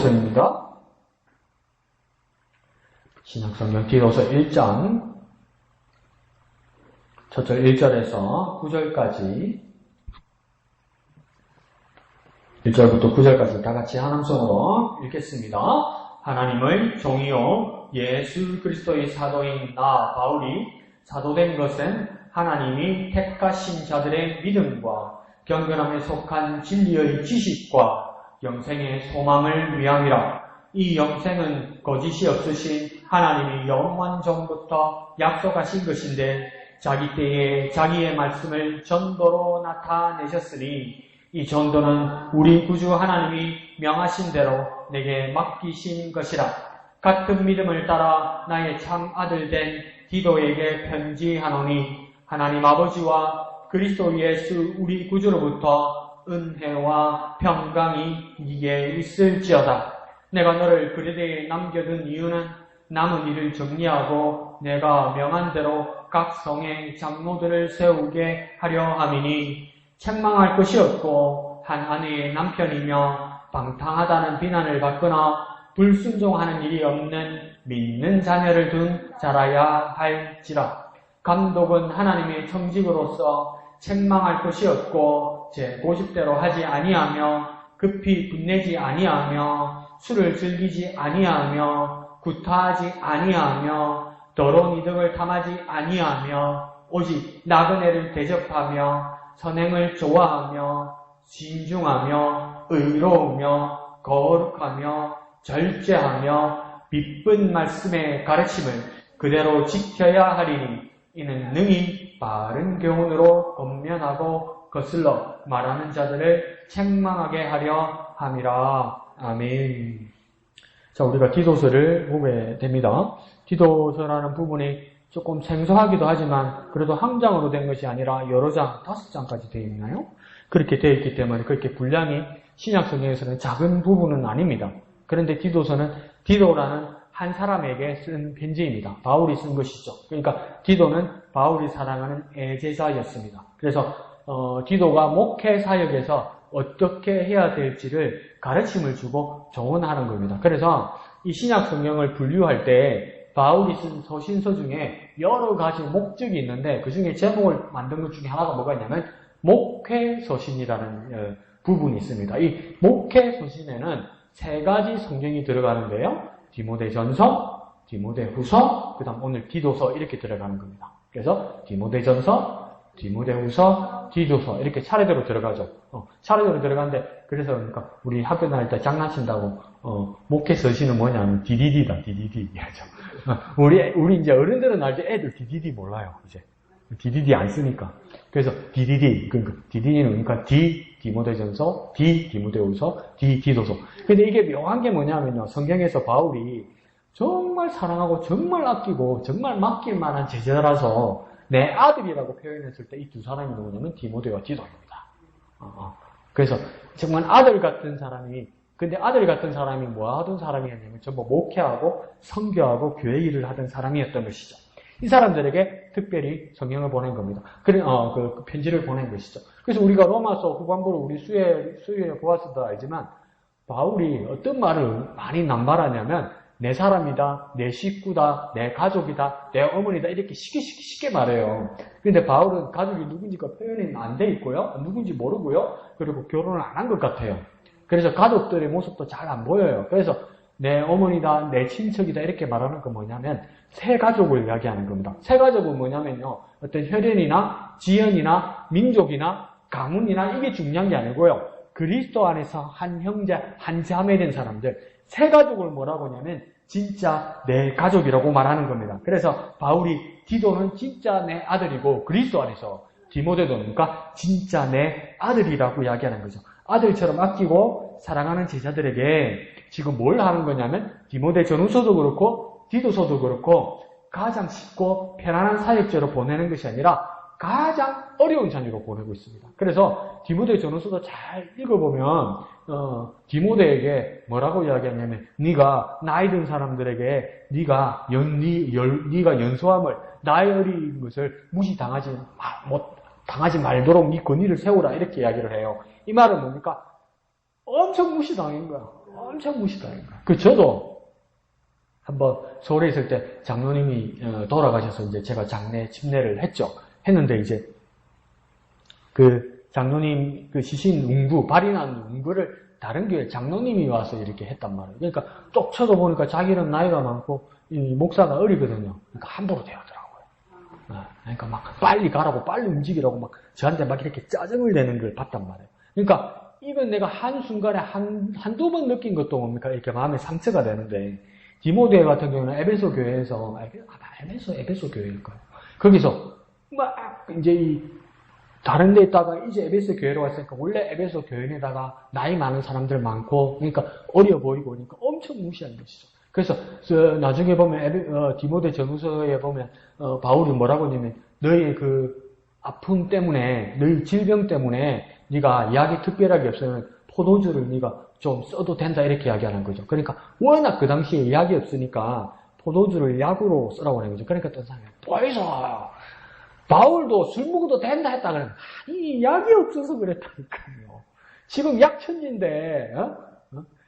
말씀입니다. 신약성경 디도서 1장 첫절 1절에서 9절까지 1절부터 9절까지 다 같이 한 음성으로 읽겠습니다. 하나님의 종이요 예수 그리스도의 사도인 나 바울이 사도된 것은 하나님이 택하신 자들의 믿음과 경건함에 속한 진리의 지식과 영생의 소망을 위함이라. 이 영생은 거짓이 없으신 하나님이 영원 전부터 약속하신 것인데 자기 때에 자기의 말씀을 전도로 나타내셨으니 이 전도는 우리 구주 하나님이 명하신 대로 내게 맡기신 것이라. 같은 믿음을 따라 나의 참 아들 된 디도에게 편지하노니 하나님 아버지와 그리스도 예수 우리 구주로부터 은혜와 평강이 네게 있을지어다. 내가 너를 그리스도에 남겨둔 이유는 남은 일을 정리하고 내가 명한 대로 각 성에 장로들을 세우게 하려 함이니 책망할 것이 없고 한 아내의 남편이며 방탕하다는 비난을 받거나 불순종하는 일이 없는 믿는 자녀를 둔 자라야 할지라. 감독은 하나님의 청직으로서 책망할 것이 없고 제 고집대로 하지 아니하며 급히 분내지 아니하며 술을 즐기지 아니하며 구타하지 아니하며 더러운 이득을 탐하지 아니하며 오직 나그네를 대접하며 선행을 좋아하며 신중하며 의로우며 거룩하며 절제하며 비쁜 말씀의 가르침을 그대로 지켜야 하리니 이는 능히 바른 교훈으로 권면하고 거슬러 말하는 자들을 책망하게 하려 함이라. 아멘. 자, 우리가 디도서를 보게 됩니다. 디도서라는 부분이 조금 생소하기도 하지만 그래도 한 장으로 된 것이 아니라 여러 장, 5장까지 되어 있나요? 그렇게 되어 있기 때문에 그렇게 분량이 신약성경에서는 작은 부분은 아닙니다. 그런데 디도서는 디도라는 한 사람에게 쓴 편지입니다. 바울이 쓴 것이죠. 그러니까 디도는 바울이 사랑하는 애제자였습니다. 그래서 디도가 목회 사역에서 어떻게 해야 될지를 가르침을 주고 조언하는 겁니다. 그래서 이 신약 성경을 분류할 때 바울이 쓴 서신서 중에 여러 가지 목적이 있는데 그 중에 제목을 만든 것 중에 하나가 뭐가 있냐면 목회 서신이라는 부분이 있습니다. 이 목회 서신에는 3가지 성경이 들어가는데요. 디모데전서, 디모데후서, 그 다음 오늘 디도서 이렇게 들어가는 겁니다. 그래서 디모데전서, 디모데후서, 디도서 이렇게 차례대로 들어가죠. 차례대로 들어가는데 그래서 그러니까 우리 학교 다닐 때 장난친다고 목회 서신은 뭐냐면 DDD다, DDD 하죠. 우리 이제 어른들은 알죠. 애들 DDD 몰라요. 이제 DDD 안 쓰니까. 그래서 DDD, 그러니까 DDD는 그러니까 디모데전서, 디모데후서, 디도서. 근데 이게 묘한 게 뭐냐면요. 성경에서 바울이 정말 사랑하고 정말 아끼고 정말 맡길 만한 제자라서 내 아들이라고 표현했을 때 이 두 사람이 누구냐면 디모데와 디도입니다. 그래서 정말 아들 같은 사람이, 근데 아들 같은 사람이 뭐 하던 사람이었냐면 전부 목회하고 선교하고 교회 일을 하던 사람이었던 것이죠. 이 사람들에게 특별히 성경을 보낸 겁니다. 그 편지를 보낸 것이죠. 그래서 우리가 로마서 후반부를 우리 수요일에 보았어도 알지만 바울이 어떤 말을 많이 남발하냐면 내 사람이다, 내 식구다, 내 가족이다, 내 어머니다 이렇게 쉽게 말해요. 그런데 바울은 가족이 누군지가 표현이 안 돼 있고요. 누군지 모르고요. 그리고 결혼을 안 한 것 같아요. 그래서 가족들의 모습도 잘 안 보여요. 그래서 내 어머니다, 내 친척이다 이렇게 말하는 건 뭐냐면 새 가족을 이야기하는 겁니다. 새 가족은 뭐냐면요. 어떤 혈연이나 지연이나 민족이나 가문이나 이게 중요한 게 아니고요. 그리스도 안에서 한 형제, 한 자매 된 사람들. 새 가족을 뭐라고 하냐면 진짜 내 가족이라고 말하는 겁니다. 그래서 바울이 디도는 진짜 내 아들이고 그리스도 안에서 디모데도 그러니까 진짜 내 아들이라고 이야기하는 거죠. 아들처럼 아끼고 사랑하는 제자들에게 지금 뭘 하는 거냐면 디모데 전후서도 그렇고 디도서도 그렇고 가장 쉽고 편안한 사역자로 보내는 것이 아니라 가장 어려운 자녀로 보내고 있습니다. 그래서 디모데 전후서도 잘 읽어보면 디모데에게 뭐라고 이야기하냐면 네가 나이 든 사람들에게 네가 연소함을 나이 어린 것을 당하지 말도록 네 권위를 세우라 이렇게 이야기를 해요. 이 말은 뭡니까? 엄청 무시당한 거야. 엄청 무시다니까. 저도 한번 서울에 있을 때 장로님이 돌아가셔서 이제 제가 장례 침례를 했는데 이제 그 장로님 그 시신 웅구, 발이 난 웅구를 다른 교회 장로님이 와서 이렇게 했단 말이에요. 그러니까 쪽 쳐다보니까 자기는 나이가 많고 이 목사가 어리거든요. 그러니까 함부로 대하더라고요. 그러니까 막 빨리 가라고 빨리 움직이라고 막 저한테 막 이렇게 짜증을 내는 걸 봤단 말이에요. 그러니까 이건 내가 한순간에 한두 번 느낀 것도 뭡니까? 이렇게 마음에 상처가 되는데 디모데 같은 경우는 에베소 교회에서 에베소 교회일 거예요. 거기서 막 이제 다른 데 있다가 이제 에베소 교회로 왔으니까 원래 에베소 교인에다가 나이 많은 사람들 많고 그러니까 어려 보이고 그러니까 엄청 무시한 것이죠. 그래서 나중에 보면 디모데 전후서에 보면 바울이 뭐라고 하냐면 너의 그 아픔 때문에 너의 질병 때문에 네가 약이 특별하게 없으면 포도주를 네가 좀 써도 된다 이렇게 이야기하는 거죠. 그러니까 워낙 그 당시에 약이 없으니까 포도주를 약으로 쓰라고 하는 거죠. 그러니까 어떤 사람이 보이소 바울도 술 먹어도 된다 했다 그러면 아니 약이 없어서 그랬다니까요. 지금 약천지인데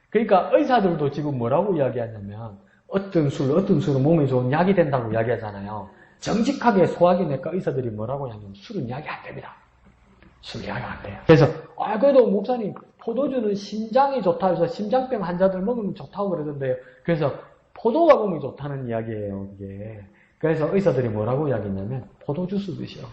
그러니까 의사들도 지금 뭐라고 이야기하냐면 어떤 술은 몸에 좋은 약이 된다고 이야기하잖아요. 정직하게 소화기내과 의사들이 뭐라고 하냐면 술은 약이 안 됩니다. 술 약이 안 돼요. 그래서 그래도 목사님 포도주는 심장이 좋다 해서 심장병 환자들 먹으면 좋다고 그러던데요. 그래서 포도가 몸에 좋다는 이야기예요. 이게. 그래서 의사들이 뭐라고 이야기했냐면 포도주스 드시라고.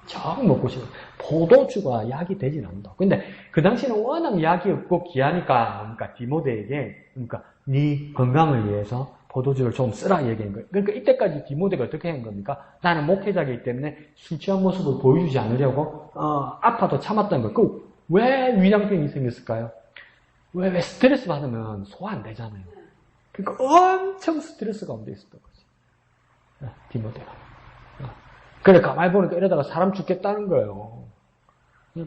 정 먹고 싶어요. 포도주가 약이 되진 않는다. 근데 그 당시에는 워낙 약이 없고 귀하니까 그러니까 디모데에게 그러니까 네 건강을 위해서 포도주를 좀 쓰라 얘기한 거예요. 그러니까 이때까지 디모데가 어떻게 한 겁니까? 나는 목회자이기 때문에 술 취한 모습을 보여주지 않으려고 아파도 참았던 거. 왜 위장병이 생겼을까요? 왜 스트레스 받으면 소화 안 되잖아요. 그러니까 엄청 스트레스 가운데 있었던 거지. 디모데가. 그래 가만히 보니까 이러다가 사람 죽겠다는 거예요.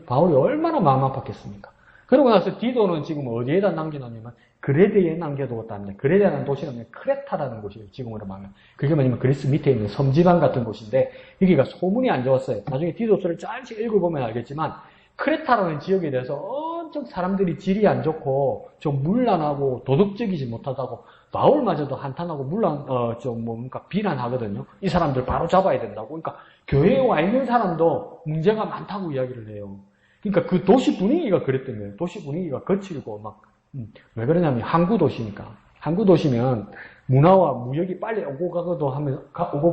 바울이 얼마나 마음 아팠겠습니까? 그러고 나서 디도는 지금 어디에다 남겨놨냐면 그레데에 남겨두었답니다. 그레데라는 도시는 크레타라는 곳이에요. 지금으로 말하면. 그게 뭐냐면 그리스 밑에 있는 섬지방 같은 곳인데 여기가 소문이 안 좋았어요. 나중에 디도서를 짧게 읽어보면 알겠지만 크레타라는 지역에 대해서 엄청 사람들이 질이 안 좋고 좀 문란하고 도덕적이지 못하다고 바울마저도 한탄하고 뭔가 비난하거든요. 이 사람들 바로 잡아야 된다고. 그러니까 교회에 와 있는 사람도 문제가 많다고 이야기를 해요. 그러니까 그 도시 분위기가 그랬던 거예요. 도시 분위기가 거칠고 왜 그러냐면 항구 도시니까. 항구 도시면 문화와 무역이 빨리 오고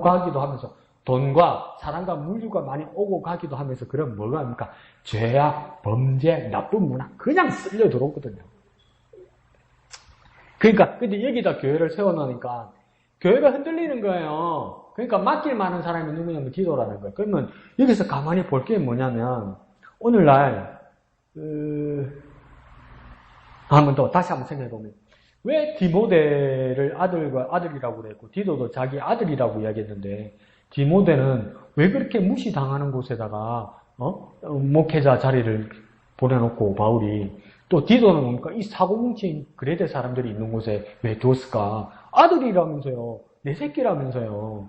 가기도 하면서 돈과 사람과 물류가 많이 오고 가기도 하면서 그럼 뭐가 합니까? 죄악, 범죄, 나쁜 문화 그냥 쓸려 들어오거든요. 그러니까 근데 여기다 교회를 세워놓으니까 교회가 흔들리는 거예요. 그러니까 맡길 만한 사람이 누구냐면 디도라는 거예요. 그러면 여기서 가만히 볼 게 뭐냐면 오늘날 다시 한번 생각해보면 왜 디모데를 아들이라고 그랬고 디도도 자기 아들이라고 이야기했는데 디모데는 왜 그렇게 무시당하는 곳에다가 목회자 자리를 보내놓고 바울이 또 디도는 뭡니까? 이 사고 뭉친 그레데 사람들이 있는 곳에 왜 두었을까? 아들이라면서요. 내 새끼라면서요.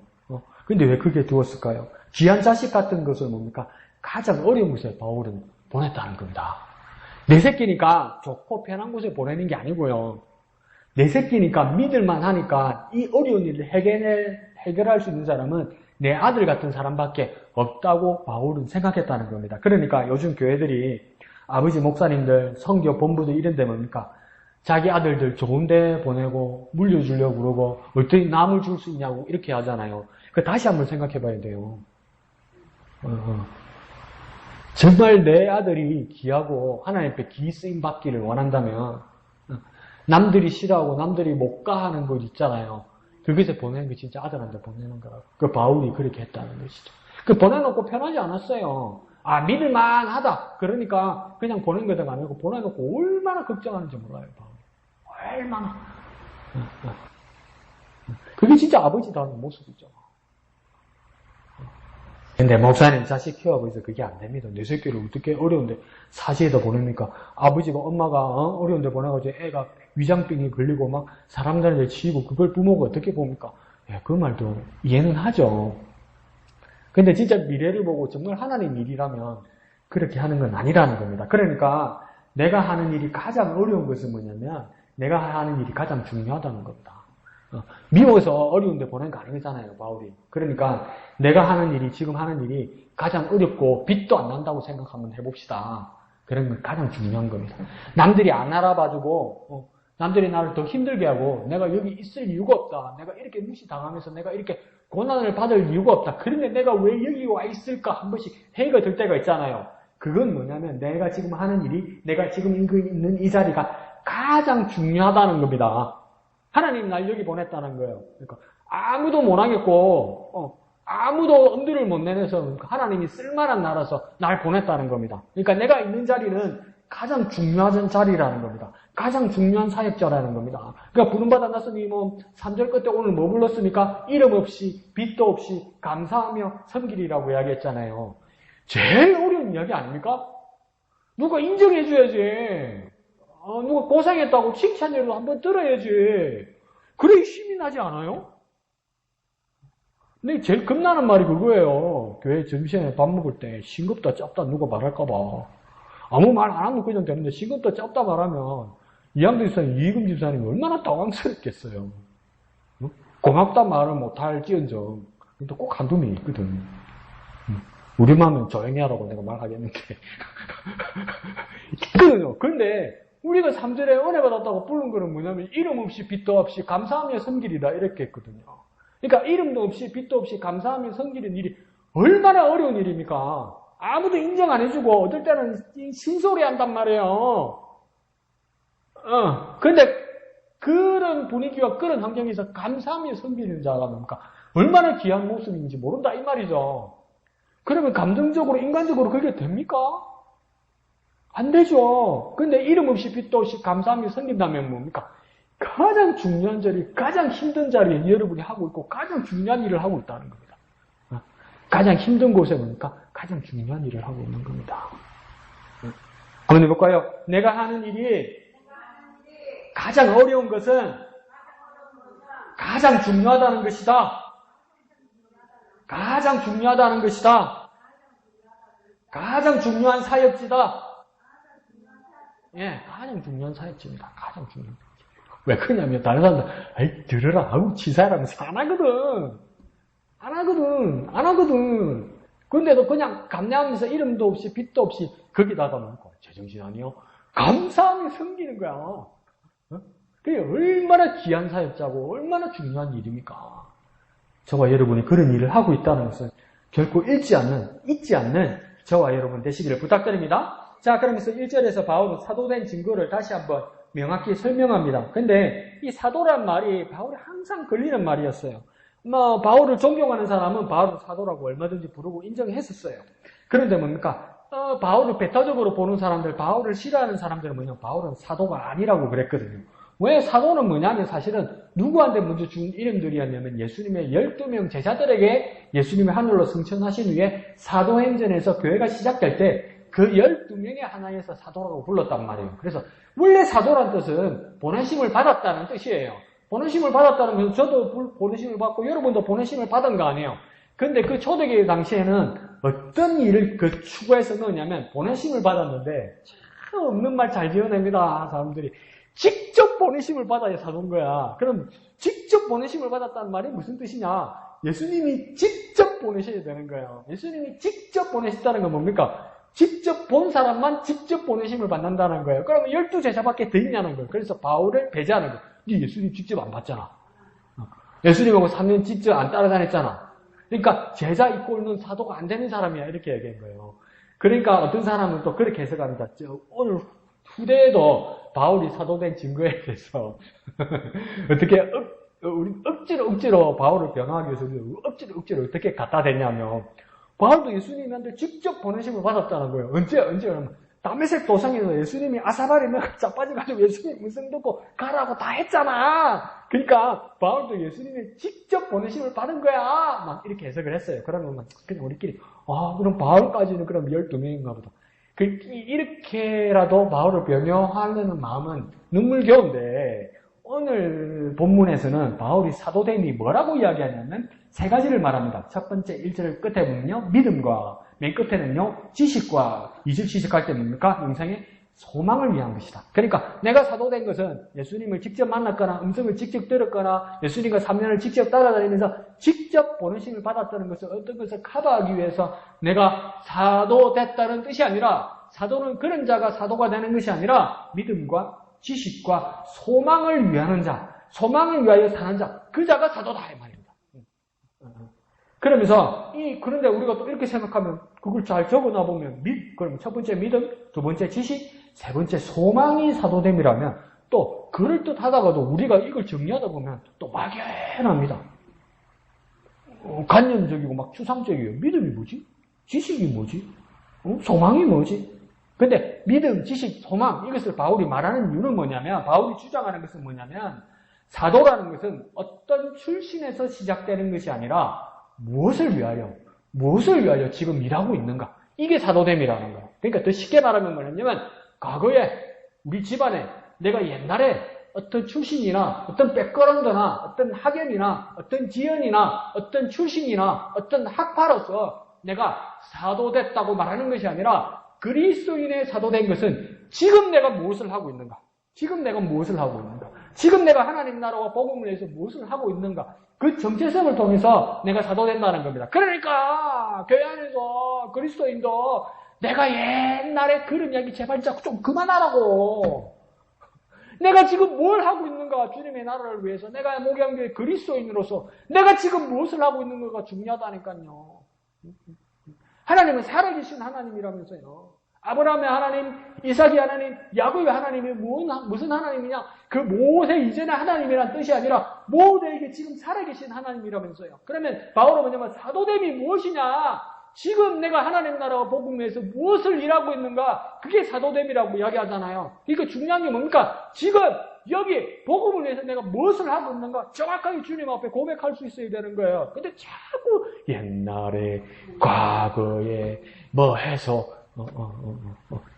근데 왜 그게 두었을까요? 귀한 자식 같은 것을 뭡니까? 가장 어려운 곳에 바울은 보냈다는 겁니다. 내 새끼니까 좋고 편한 곳에 보내는 게 아니고요. 내 새끼니까 믿을만 하니까 이 어려운 일을 해결할 수 있는 사람은 내 아들 같은 사람밖에 없다고 바울은 생각했다는 겁니다. 그러니까 요즘 교회들이 아버지 목사님들, 선교 본부들 이런 데 뭡니까? 자기 아들들 좋은 데 보내고 물려주려고 그러고 어떻게 남을 줄 수 있냐고 이렇게 하잖아요. 다시 한번 생각해 봐야 돼요. 정말 내 아들이 귀하고 하나님 앞에 귀 쓰임 받기를 원한다면 남들이 싫어하고 남들이 못 가 하는 것 있잖아요. 그것에 보내는 게 진짜 아들한테 보내는 거라고. 바울이 그렇게 했다는 것이죠. 보내놓고 편하지 않았어요. 믿을만하다. 그러니까 그냥 보낸 거다가 아니고 보내놓고 얼마나 걱정하는지 몰라요. 바울이. 얼마나. 그게 진짜 아버지다운 모습이죠. 근데 목사님 자식 키워하고 있어 그게 안 됩니다. 내 새끼를 어떻게 어려운데 사시에다 보냅니까? 아버지가 엄마가 어려운데 보내가지고 애가 위장병이 걸리고 막 사람들한테 치이고 그걸 부모가 어떻게 봅니까? 그 말도 이해는 하죠. 근데 진짜 미래를 보고 정말 하나님 일이라면 그렇게 하는 건 아니라는 겁니다. 그러니까 내가 하는 일이 가장 어려운 것은 뭐냐면 내가 하는 일이 가장 중요하다는 겁니다. 미워서 어려운데 보낸 거 아니잖아요, 바울이. 그러니까 내가 하는 일이, 지금 하는 일이 가장 어렵고 빛도 안 난다고 생각하면 해봅시다. 그런 건 가장 중요한 겁니다. 남들이 안 알아봐주고 남들이 나를 더 힘들게 하고 내가 여기 있을 이유가 없다. 내가 이렇게 무시당하면서 내가 이렇게 고난을 받을 이유가 없다. 그런데 내가 왜 여기 와 있을까? 한 번씩 회의가 들 때가 있잖아요. 그건 뭐냐면 내가 지금 하는 일이, 내가 지금 있는 이 자리가 가장 중요하다는 겁니다. 하나님 날 여기 보냈다는 거예요. 그러니까 아무도 못 하겠고 아무도 엄두를 못 내서 하나님이 쓸만한 나라서 날 보냈다는 겁니다. 그러니까 내가 있는 자리는 가장 중요한 자리라는 겁니다. 가장 중요한 사역자라는 겁니다. 그러니까 부름받아 났으니 3절 끝에 오늘 뭐 불렀습니까? 이름 없이 빛도 없이 감사하며 섬기리라고 이야기했잖아요. 제일 어려운 이야기 아닙니까? 누가 인정해줘야지. 누가 고생했다고 칭찬이라도 한번 들어야지. 그래 힘이 나지 않아요? 근데 제일 겁나는 말이 그거예요. 교회 점심에 밥 먹을 때 싱겁다 짭다 누가 말할까봐. 아무 말 안 하면 그냥 되는데 싱겁다 짭다 말하면 이양대 집사님, 이금 집사님이 얼마나 당황스럽겠어요. 고맙다 말을 못할지언정 또 꼭 한두 명이 있거든. 우리만 조용히 하라고 내가 말하겠는데. 있거든요. 그런데 우리가 3절에 은혜 받았다고 부른 거는 뭐냐면 이름 없이 빛도 없이 감사하며 섬기리라 이렇게 했거든요. 그러니까 이름도 없이 빛도 없이 감사하며 섬기는 일이 얼마나 어려운 일입니까? 아무도 인정 안 해주고 어떨 때는 신소리 한단 말이에요. 근데 그런 분위기와 그런 환경에서 감사하며 섬기는 자가 뭡니까? 얼마나 귀한 모습인지 모른다 이 말이죠. 그러면 감정적으로 인간적으로 그게 됩니까? 안 되죠. 근데 이름 없이 빛도 없이 감사하며 섬긴다면 뭡니까? 가장 중요한 자리, 가장 힘든 자리에 여러분이 하고 있고 가장 중요한 일을 하고 있다는 겁니다. 가장 힘든 곳에 뭡니까? 가장 중요한 일을 하고 있는 겁니다. 한번 해볼까요? 내가 하는 일이 가장 어려운 것은 가장 중요하다는 것이다. 가장 중요하다는 것이다. 가장 중요한 사역지다. 예, 가장 중요한 사역지입니다. 가장 중요한 사역지. 왜 그러냐면 다른 사람들 아이 들으라 아우 지사라면서 안 하거든. 안 하거든. 근데도 그냥 감내하면서 이름도 없이 빛도 없이 거기다가 놓고 제정신 아니요? 감사하며 섬기는 거야. 그게 얼마나 귀한 사역자고 얼마나 중요한 일입니까? 저와 여러분이 그런 일을 하고 있다는 것은 결코 잊지 않는 저와 여러분 되시기를 부탁드립니다. 자, 그러면서 1절에서 바울은 사도된 증거를 다시 한번 명확히 설명합니다. 근데 이 사도란 말이 바울이 항상 걸리는 말이었어요. 바울을 존경하는 사람은 바울을 사도라고 얼마든지 부르고 인정했었어요. 그런데 뭡니까? 바울을 배타적으로 보는 사람들, 바울을 싫어하는 사람들은 뭐냐? 바울은 사도가 아니라고 그랬거든요. 왜 사도는 뭐냐면 사실은 누구한테 먼저 준 이름들이었냐면 예수님의 12명 제자들에게 예수님의 하늘로 승천하신 후에 사도행전에서 교회가 시작될 때 그 12명의 하나에서 사도라고 불렀단 말이에요. 그래서 원래 사도란 뜻은 보내심을 받았다는 뜻이에요. 보내심을 받았다는 건 저도 보내심을 받고 여러분도 보내심을 받은 거 아니에요. 근데 그 초대교회 당시에는 어떤 일을 추구해서 넣냐면 보내심을 받았는데 참 없는 말 잘 지어냅니다. 사람들이. 직접 보내심을 받아야 사도인 거야. 그럼 직접 보내심을 받았다는 말이 무슨 뜻이냐? 예수님이 직접 보내셔야 되는 거예요. 예수님이 직접 보내셨다는 건 뭡니까? 직접 본 사람만 직접 보내심을 받는다는 거예요. 그러면 12제자밖에 더 있냐는 거예요. 그래서 바울을 배제하는 거예요. 네 예수님 직접 안 봤잖아. 예수님하고 3년 직접 안 따라다녔잖아. 그러니까 제자 이꼴은 사도가 안 되는 사람이야. 이렇게 얘기한 거예요. 그러니까 어떤 사람은 또 그렇게 해석합니다. 오늘 후대에도 바울이 사도된 증거에 대해서 어떻게 우리 억지로 바울을 변호하기 위해서 억지로 어떻게 갖다 대냐면 바울도 예수님한테 직접 보내심을 받았다는 거예요. 언제 그러면 다메섹 도상에서 예수님이 아사발이 몇 자빠져가지고 예수님 음성 듣고 가라고 다 했잖아. 그러니까 바울도 예수님이 직접 보내심을 받은 거야. 막 이렇게 해석을 했어요. 그러면 그냥 우리끼리 그럼 바울까지는 그럼 12명인가 보다. 이렇게라도 바울을 변호하려는 마음은 눈물겨운데 오늘 본문에서는 바울이 사도됨이 뭐라고 이야기하냐면 세 가지를 말합니다. 첫 번째 1절 끝에 보면요. 믿음과 맨 끝에는요. 지식과 2절 지식할 때 뭡니까? 영상에 소망을 위한 것이다. 그러니까 내가 사도된 것은 예수님을 직접 만났거나 음성을 직접 들었거나 예수님과 3년을 직접 따라다니면서 직접 보내심을 받았다는 것을 어떤 것을 커버하기 위해서 내가 사도됐다는 뜻이 아니라 사도는 그런 자가 사도가 되는 것이 아니라 믿음과 지식과 소망을 위하는 자, 소망을 위하여 사는 자, 그 자가 사도다 이 말입니다. 그러면서 그런데 우리가 또 이렇게 생각하면 그걸 잘 적어놔 보면 그럼 첫 번째 믿음, 두 번째 지식, 세 번째 소망이 사도됨이라면 또 그럴듯하다가도 우리가 이걸 정리하다 보면 또 막연합니다. 관념적이고 막 추상적이에요. 믿음이 뭐지? 지식이 뭐지? 소망이 뭐지? 근데 믿음, 지식, 소망 이것을 바울이 말하는 이유는 뭐냐면 바울이 주장하는 것은 뭐냐면 사도라는 것은 어떤 출신에서 시작되는 것이 아니라 무엇을 위하여 지금 일하고 있는가? 이게 사도됨이라는 거예요. 그러니까 더 쉽게 말하면 뭐냐면 과거에 우리 집안에 내가 옛날에 어떤 출신이나 어떤 백그라운드나 어떤 학연이나 어떤 지연이나 어떤 출신이나 어떤 학파로서 내가 사도됐다고 말하는 것이 아니라 그리스도인의 사도된 것은 지금 내가 무엇을 하고 있는가? 지금 내가 무엇을 하고 있는가? 지금 내가 하나님 나라와 복음을 위해서 무엇을 하고 있는가? 그 정체성을 통해서 내가 사도된다는 겁니다. 그러니까 교회 안에서 그리스도인도 내가 옛날에 그런 이야기 제발 좀 그만하라고. 내가 지금 뭘 하고 있는가? 주님의 나라를 위해서 내가 목양교회 그리스도인으로서 내가 지금 무엇을 하고 있는가가 중요하다니까요. 하나님은 살아계신 하나님이라면서요. 아브라함의 하나님, 이삭의 하나님, 야곱의 하나님이 무슨 하나님이냐? 그 모세 이전의 하나님이란 뜻이 아니라 모두에게 지금 살아계신 하나님이라면서요. 그러면 바울은 뭐냐면 사도됨이 무엇이냐? 지금 내가 하나님 나라와 복음을 위해서 무엇을 일하고 있는가? 그게 사도됨이라고 이야기하잖아요. 그러니까 중요한 게 뭡니까? 지금 여기 복음을 위해서 내가 무엇을 하고 있는가? 정확하게 주님 앞에 고백할 수 있어야 되는 거예요. 근데 자꾸 옛날에, 과거에 뭐 해서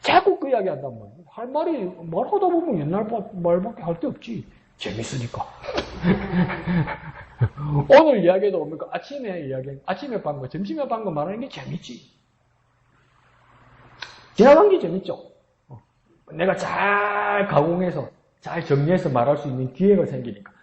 자꾸 그 이야기 한단 말이에요. 할 말이 말하다 보면 옛날 말밖에 할 게 없지. 재밌으니까. 오늘 이야기도 뭡니까? 아침에 반 거, 점심에 반 거 말하는 게 재밌지. 지나간 게 재밌죠. 내가 잘 가공해서, 잘 정리해서 말할 수 있는 기회가 생기니까.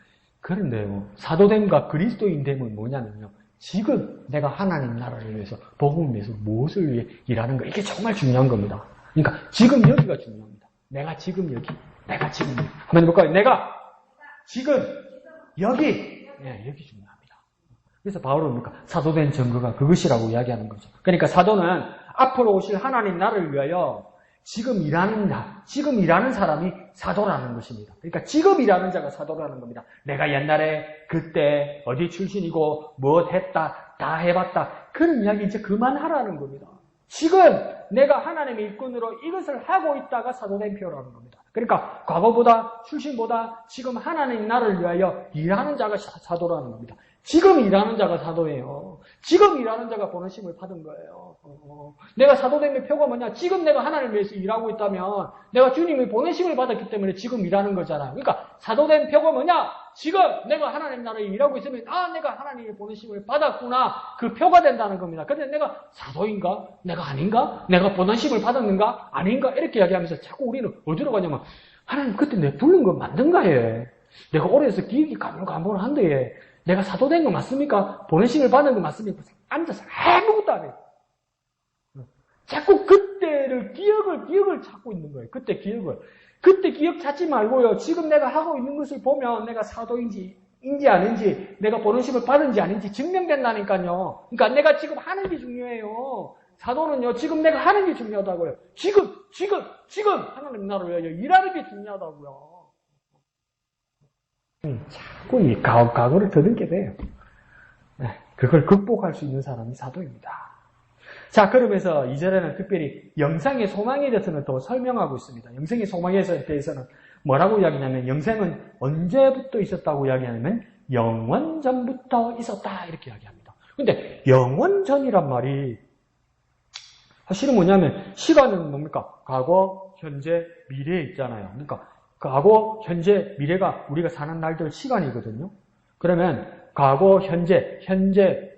그런데 사도됨과 그리스도인됨은 뭐냐면요. 지금 내가 하나님 나라를 위해서, 복음을 위해서 무엇을 위해 일하는 거, 이게 정말 중요한 겁니다. 그러니까 지금 여기가 중요합니다. 내가 지금 여기. 한번 해볼까요? 내가 지금 여기. 네, 여기 중요합니다. 그래서 바울은 뭡니까? 사도된 증거가 그것이라고 이야기하는 거죠. 그러니까 사도는 앞으로 오실 하나님 나라를 위하여 지금 일하는 사람이 사도라는 것입니다. 그러니까 지금 일하는 자가 사도라는 겁니다. 내가 옛날에 그때 어디 출신이고 뭐 했다, 다 해봤다. 그런 이야기 이제 그만하라는 겁니다. 지금 내가 하나님의 일꾼으로 이것을 하고 있다가 사도된 표라는 겁니다. 그러니까 과거보다 출신보다 지금 하나님 나라를 위하여 일하는 자가 사도라는 겁니다. 지금 일하는 자가 사도예요. 지금 일하는 자가 보내심을 받은 거예요. 내가 사도됨의 표가 뭐냐? 지금 내가 하나님을 위해서 일하고 있다면 내가 주님의 보내심을 받았기 때문에 지금 일하는 거잖아요. 그러니까 사도된 표가 뭐냐? 지금 내가 하나님 나라에 일하고 있으면 내가 하나님의 보내심을 받았구나. 그 표가 된다는 겁니다. 근데 내가 사도인가? 내가 아닌가? 내가 보내심을 받았는가? 아닌가? 이렇게 이야기하면서 자꾸 우리는 어디로 가냐면 하나님 그때 내 부른 거 맞는가 해. 내가 오래해서 기억이 가물가물한데 내가 사도된 거 맞습니까? 보내심을 받은 거 맞습니까? 앉아서 아무것도 안 해요. 자꾸 그때를 기억을 찾고 있는 거예요. 그때 기억 찾지 말고요. 지금 내가 하고 있는 것을 보면 내가 사도인지 아닌지 내가 보내심을 받은지 아닌지 증명된다니까요. 그러니까 내가 지금 하는 게 중요해요. 사도는요. 지금 내가 하는 게 중요하다고요. 지금 하나님 나라를 위하여 일하는 게 중요하다고요. 자꾸 이 과거를 더듬게 돼요. 그걸 극복할 수 있는 사람이 사도입니다. 자, 그러면서 2절에는 특별히 영생의 소망에 대해서는 더 설명하고 있습니다. 영생의 소망에 대해서는 뭐라고 이야기하냐면 영생은 언제부터 있었다고 이야기하냐면 영원 전부터 있었다 이렇게 이야기합니다. 근데 영원 전이란 말이 사실은 뭐냐면 시간은 뭡니까? 과거, 현재, 미래에 있잖아요. 그러니까 과거, 현재, 미래가 우리가 사는 날들 시간이거든요. 그러면 과거, 현재,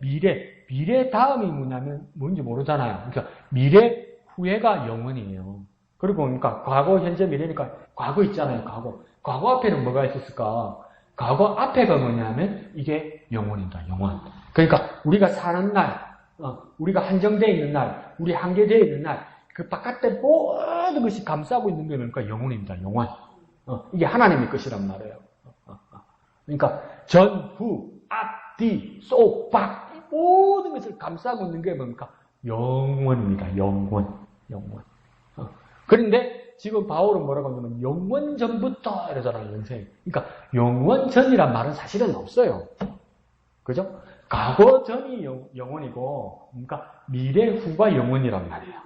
미래 다음이 뭐냐면 뭔지 모르잖아요. 그러니까 미래 후에가 영원이에요. 그리고 그러니까 과거, 현재, 미래니까 과거 있잖아요. 과거 앞에는 뭐가 있었을까? 과거 앞에가 뭐냐면 이게 영원이다. 영원. 그러니까 우리가 사는 날, 우리가 한정되어 있는 날, 우리 한계되어 있는 날, 그 바깥에 모든 것이 감싸고 있는 게 그러니까 영원입니다. 영원. 이게 하나님의 것이란 말이에요. 그러니까 전, 후, 앞, 뒤, 속, 밖 이 모든 것을 감싸고 있는 게 뭡니까? 영원입니다. 영원. 그런데 지금 바울은 뭐라고 하냐면 영원 전부터 이러잖아요. 영생. 그러니까 영원 전이란 말은 사실은 없어요. 그죠? 과거 전이 영원이고, 그러니까 미래 후가 영원이란 말이에요.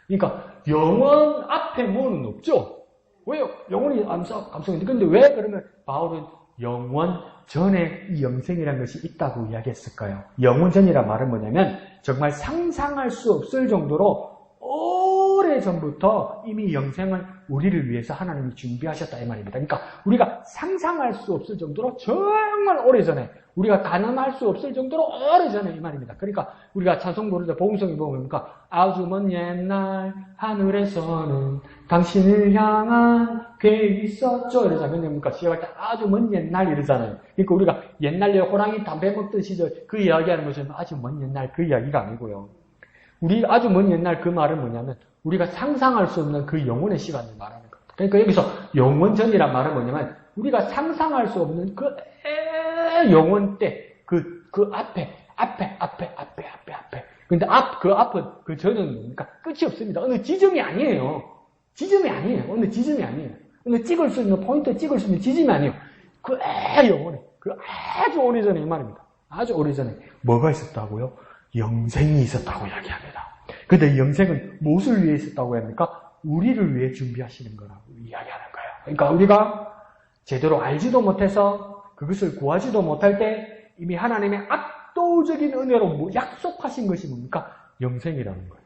그러니까 영원 앞에 뭐는 없죠. 왜요? 영원이 감성인데. 근데 왜 그러면 바울은 영원 전에 이 영생이라는 것이 있다고 이야기했을까요? 영원 전이란 말은 뭐냐면 정말 상상할 수 없을 정도로 오래전부터 이미 영생을 우리를 위해서 하나님이 준비하셨다 이 말입니다. 그러니까 우리가 상상할 수 없을 정도로 정말 오래전에, 우리가 가늠할 수 없을 정도로 오래전에 이 말입니다. 그러니까 우리가 찬송 부를 때 복음성이 보면 아주 먼 옛날 하늘에서는 당신을 향한 계획이 있었죠 이러잖아요. 근데 뭡니까? 시작할 때 아주 먼 옛날 이러잖아요. 그러니까 우리가 옛날에 호랑이 담배 먹던 시절 그 이야기하는 것은 아주 먼 옛날 그 이야기가 아니고요. 우리 아주 먼 옛날 그 말은 뭐냐면 우리가 상상할 수 없는 그 영혼의 시간을 말하는 겁니다. 그러니까 여기서 영원 전이란 말은 뭐냐면 우리가 상상할 수 없는 그 영원 때 그 앞에. 근데 그 앞은 그 전은 뭡니까? 끝이 없습니다. 어느 지점이 아니에요. 어느 지점이 아니에요. 어느 찍을 수 있는 포인트 찍을 수 있는 지점이 아니에요. 그 영원에, 그 아주 오래전에 이 말입니다. 아주 오래전에 뭐가 있었다고요? 영생이 있었다고 이야기합니다. 근데 영생은 무엇을 위해 있었다고 합니까? 우리를 위해 준비하시는 거라고 이야기하는 거예요. 그러니까 우리가 제대로 알지도 못해서 그것을 구하지도 못할 때 이미 하나님의 압도적인 은혜로 약속하신 것이 뭡니까? 영생이라는 거예요.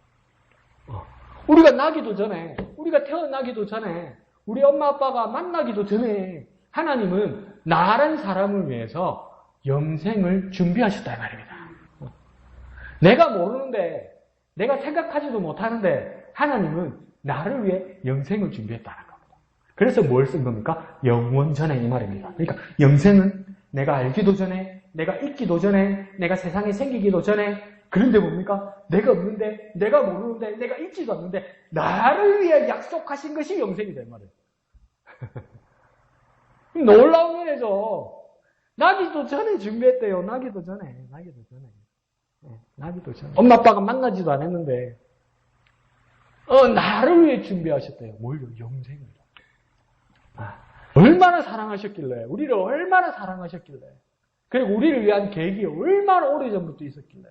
우리가 나기도 전에, 우리가 태어나기도 전에, 우리 엄마 아빠가 만나기도 전에 하나님은 나란 사람을 위해서 영생을 준비하셨다 이 말입니다. 내가 모르는데, 내가 생각하지도 못하는데 하나님은 나를 위해 영생을 준비했다는 겁니다. 그래서 뭘 쓴 겁니까? 영원 전에 이 말입니다. 그러니까 영생은 내가 알기도 전에, 내가 있기도 전에, 내가 세상에 생기기도 전에, 그런데 뭡니까? 내가 없는데, 내가 모르는데, 내가 있지도 않는데 나를 위해 약속하신 것이 영생이다 이 말이에요. 놀라운 은혜죠. 나기도 전에 준비했대요. 나기도 전에. 엄마 아빠가 만나지도 않았는데 나를 위해 준비하셨대요. 뭘요? 영생을. 얼마나 사랑하셨길래, 우리를 얼마나 사랑하셨길래, 그리고 우리를 위한 계획이 얼마나 오래전부터 있었길래.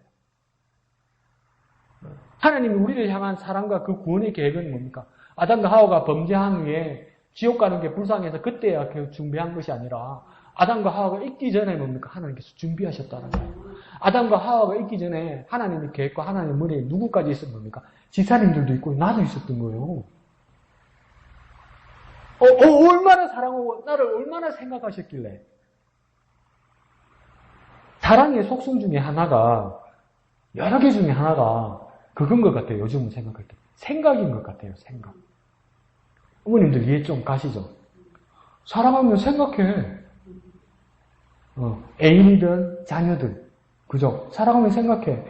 하나님이 우리를 향한 사랑과 그 구원의 계획은 뭡니까? 아담과 하와가 범죄한 후에 지옥 가는 게 불쌍해서 그때야 준비한 것이 아니라 아담과 하와가 있기 전에 뭡니까? 하나님께서 준비하셨다는 거예요. 아담과 하와가 있기 전에 하나님의 계획과 하나님의 머리에 누구까지 있었던 겁니까? 지사님들도 있고 나도 있었던 거예요. 얼마나 사랑하고 나를 얼마나 생각하셨길래. 사랑의 속성 중에 하나가, 여러 개 중에 하나가 그건 것 같아요. 요즘은 생각할 때. 생각인 것 같아요. 생각. 어머님들 이해 좀 가시죠? 사랑하면 생각해. 애인이든 자녀든. 그죠? 사랑하면 생각해.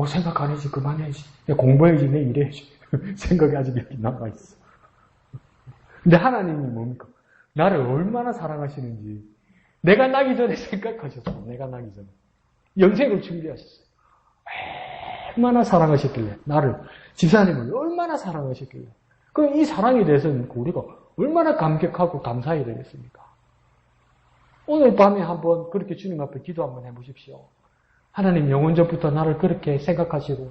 생각 안 해야지. 그만해야지. 공부해야지. 내 일해야지. 생각이 아직 여기 남아있어. 근데 하나님이 뭡니까? 나를 얼마나 사랑하시는지. 내가 나기 전에 생각하셨어. 내가 나기 전에. 영생을 준비하셨어요. 얼마나 사랑하셨길래. 나를, 집사님을 얼마나 사랑하셨길래. 그럼 이 사랑에 대해서는 우리가 얼마나 감격하고 감사해야 되겠습니까? 오늘 밤에 한번 그렇게 주님 앞에 기도 한번 해보십시오. 하나님 영원전부터 나를 그렇게 생각하시고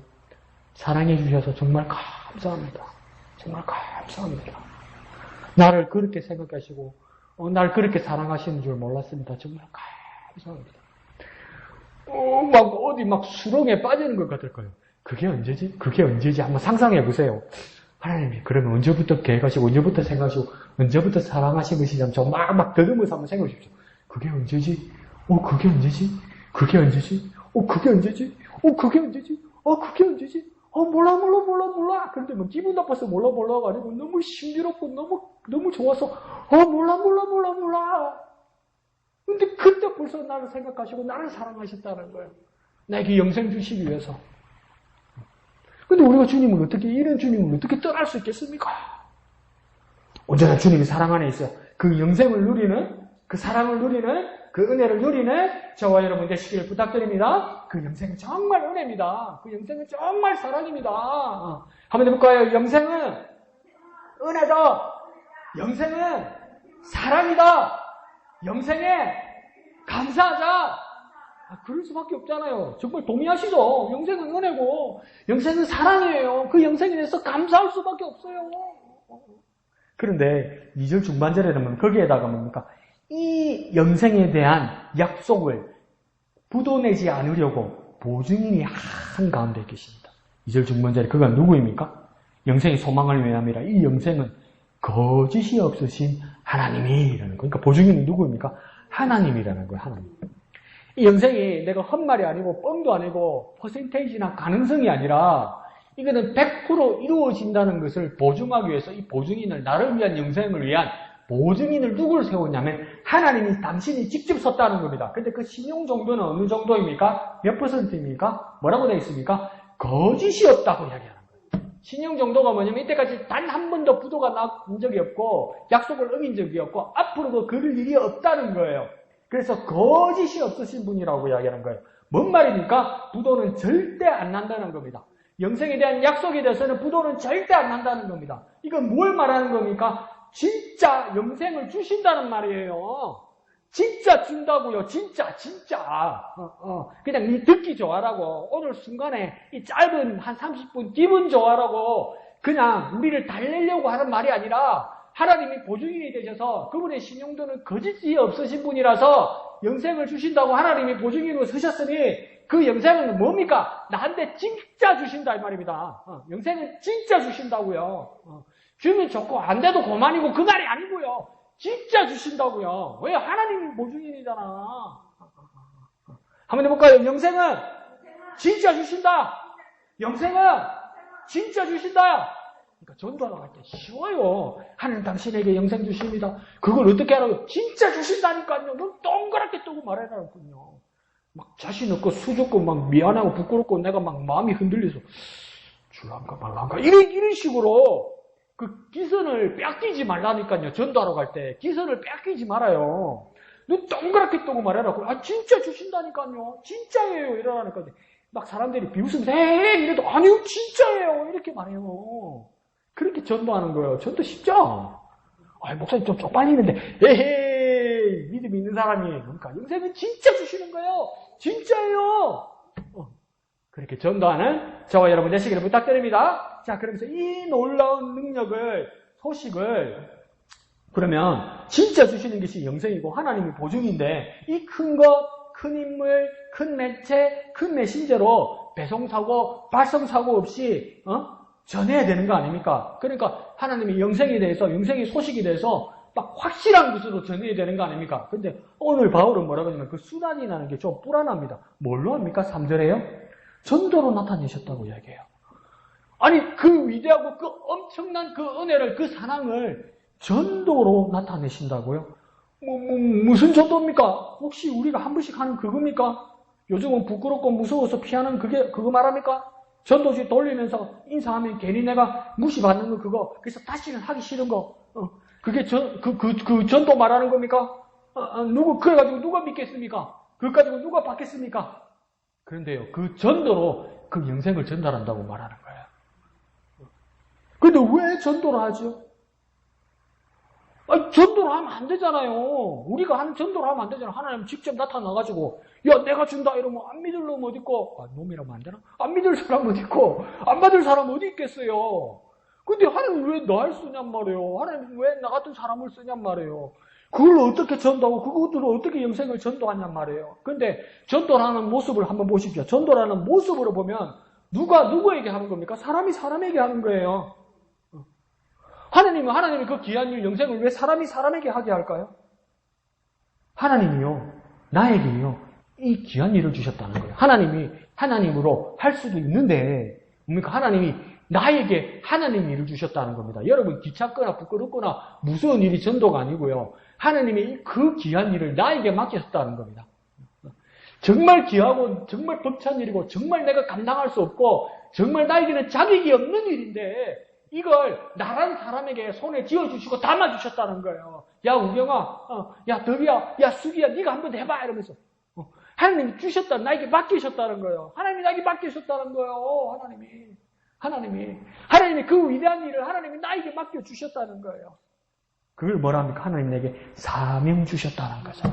사랑해 주셔서 정말 감사합니다. 정말 감사합니다. 나를 그렇게 생각하시고 날 그렇게 사랑하시는 줄 몰랐습니다. 정말 감사합니다. 막 수렁에 빠지는 것 같을 거예요. 그게 언제지? 한번 상상해 보세요. 하나님이 그러면 언제부터 계획하시고 언제부터 생각하시고 언제부터 사랑하신 것이냐면 정말 막 더듬어서 한번 생각해 보십시오. 그게 언제지? 그게 언제지? 그게 언제지? 그게 언제지? 그게 언제지? 그게 언제지? 몰라. 그런데 뭐 기분 나빠서 몰라 가지고 너무 힘들었고 너무 좋아서 몰라. 근데 그때 벌써 나를 생각하시고 나를 사랑하셨다는 거예요. 나에게 영생 주시기 위해서. 근데 우리가 이런 주님을 어떻게 떠날 수 있겠습니까? 언제나 주님이 사랑 안에 있어요. 그 영생을 누리는, 그 사랑을 누리는, 그 은혜를 누리는 저와 여러분 되시기를 부탁드립니다. 그 영생은 정말 은혜입니다. 그 영생은 정말 사랑입니다. 한번 해볼까요? 영생은 은혜다. 영생은 사랑이다. 영생에 감사하자. 그럴 수밖에 없잖아요. 정말 동의하시죠? 영생은 은혜고 영생은 사랑이에요. 그 영생에 대해서 감사할 수밖에 없어요. 그런데 2절 중반절에 보면 거기에다가 뭡니까? 이 영생에 대한 약속을 부도내지 않으려고 보증인이 한가운데 계십니다. 2절 중반절에 그가 누구입니까? 영생의 소망을 위함이라. 이 영생은 거짓이 없으신 하나님이라는 거예요. 그러니까 보증인은 누구입니까? 하나님이라는 거예요. 하나님. 이 영생이 내가 헛말이 아니고 뻥도 아니고 퍼센테이지나 가능성이 아니라 이거는 100% 이루어진다는 것을 보증하기 위해서 이 보증인을, 나를 위한 영생을 위한 보증인을 누구를 세웠냐면 하나님이 당신이 직접 섰다는 겁니다. 근데 그 신용 정도는 어느 정도입니까? 몇 %입니까? 뭐라고 되어 있습니까? 거짓이 없다고 이야기하는 거예요. 신용 정도가 뭐냐면 이때까지 단 한 번도 부도가 난 적이 없고 약속을 어긴 적이 없고 앞으로도 그럴 일이 없다는 거예요. 그래서 거짓이 없으신 분이라고 이야기하는 거예요. 뭔 말입니까? 부도는 절대 안 난다는 겁니다. 영생에 대한 약속에 대해서는 부도는 절대 안 난다는 겁니다. 이건 뭘 말하는 겁니까? 진짜 영생을 주신다는 말이에요. 진짜 준다고요. 진짜. 그냥 이 듣기 좋아라고 오늘 순간에 이 짧은 한 30분 기분 좋아라고 그냥 우리를 달래려고 하는 말이 아니라 하나님이 보증인이 되셔서 그분의 신용도는 거짓이 없으신 분이라서 영생을 주신다고 하나님이 보증인으로 서셨으니 그 영생은 뭡니까? 나한테 진짜 주신다 이 말입니다. 영생은 진짜 주신다고요. 주면 좋고 안 돼도 그만이고 그 말이 아니고요. 진짜 주신다고요. 왜? 하나님이 보증인이잖아. 한번 해볼까요? 영생은 진짜 주신다. 영생은 진짜 주신다. 그러니까 전도하러 갈 때 쉬워요. 하나님 당신에게 영생 주십니다. 그걸 어떻게 하라고? 진짜 주신다니까요. 넌 동그랗게 뜨고 말해라군요. 막 자신 없고 수줍고 막 미안하고 부끄럽고 내가 막 마음이 흔들려서 줄란가 말란가 이런 식으로 그 기선을 뺏기지 말라니까요. 전도하러 갈 때 기선을 뺏기지 말아요. 너 동그랗게 뜨고 말해라고. 진짜 주신다니까요. 진짜예요. 이러라니까요. 막 사람들이 비웃으면서 에이 이래도 아니요 진짜예요. 이렇게 말해요. 그렇게 전도하는 거예요. 전도 쉽죠? 목사님 좀 쪽팔리는데 에헤이 믿음 있는 사람이 그러니까 영생은 진짜 주시는 거예요. 진짜예요. 그렇게 전도하는 저와 여러분 되시기를 부탁드립니다. 자, 그러면서 이 놀라운 소식을 그러면 진짜 주시는 것이 영생이고 하나님의 보증인데 이 큰 것, 큰 인물, 큰 매체, 큰 메신저로 배송사고, 발송사고 없이 전해야 되는 거 아닙니까? 그러니까 하나님의 영생에 대해서, 영생의 소식에 대해서 막 확실한 것으로 전해야 되는 거 아닙니까? 근데 오늘 바울은 뭐라고 하냐면 그 수단이라는 게 좀 불안합니다. 뭘로 합니까? 3절에요? 전도로 나타내셨다고 이야기해요. 아니 그 위대하고 그 엄청난 그 은혜를, 그 사랑을 전도로 나타내신다고요? 무슨 전도입니까? 혹시 우리가 한 번씩 하는 그겁니까? 요즘은 부끄럽고 무서워서 피하는 그거 말합니까? 전도지 돌리면서 인사하면 괜히 내가 무시받는 거 그거, 그래서 다시는 하기 싫은 거, 그게 그 전도 말하는 겁니까? 그래가지고 누가 믿겠습니까? 그거 가지고 누가 받겠습니까? 그런데요, 그 전도로 그 영생을 전달한다고 말하는 거예요. 근데 왜 전도를 하죠? 전도를 하면 안 되잖아요. 우리가 하는 전도를 하면 안 되잖아요. 하나님 직접 나타나가지고, 야, 내가 준다 이러면 안 믿을 놈 어디 있고, 놈이라면 안 되나? 안 믿을 사람 어디 있고, 안 받을 사람 어디 있겠어요? 근데 하나님 왜 날 쓰냔 말이에요. 하나님 왜 나 같은 사람을 쓰냔 말이에요. 그걸 어떻게 전도하고, 그것들을 어떻게 영생을 전도하냔 말이에요. 근데 전도라는 모습을 한번 보십시오. 전도라는 모습으로 보면, 누가 누구에게 하는 겁니까? 사람이 사람에게 하는 거예요. 하나님이 그 귀한 일, 영생을 왜 사람이 사람에게 하게 할까요? 하나님이요, 나에게요, 이 귀한 일을 주셨다는 거예요. 하나님이 하나님으로 할 수도 있는데, 그러니까 하나님이 나에게 하나님 일을 주셨다는 겁니다. 여러분 귀찮거나 부끄럽거나 무서운 일이 전도가 아니고요. 하나님이 그 귀한 일을 나에게 맡기셨다는 겁니다. 정말 귀하고 정말 벅찬 일이고 정말 내가 감당할 수 없고 정말 나에게는 자격이 없는 일인데 이걸 나란 사람에게 손에 쥐어주시고 담아주셨다는 거예요. 야 우경아, 야 덕이야, 야 수기야 네가 한번 해봐 이러면서 하나님이 주셨다, 나에게 맡기셨다는 거예요. 하나님이 나에게 맡기셨다는 거예요. 하나님이 그 위대한 일을 하나님이 나에게 맡겨주셨다는 거예요. 그걸 뭐라 합니까? 하나님 내게 사명 주셨다는 거죠.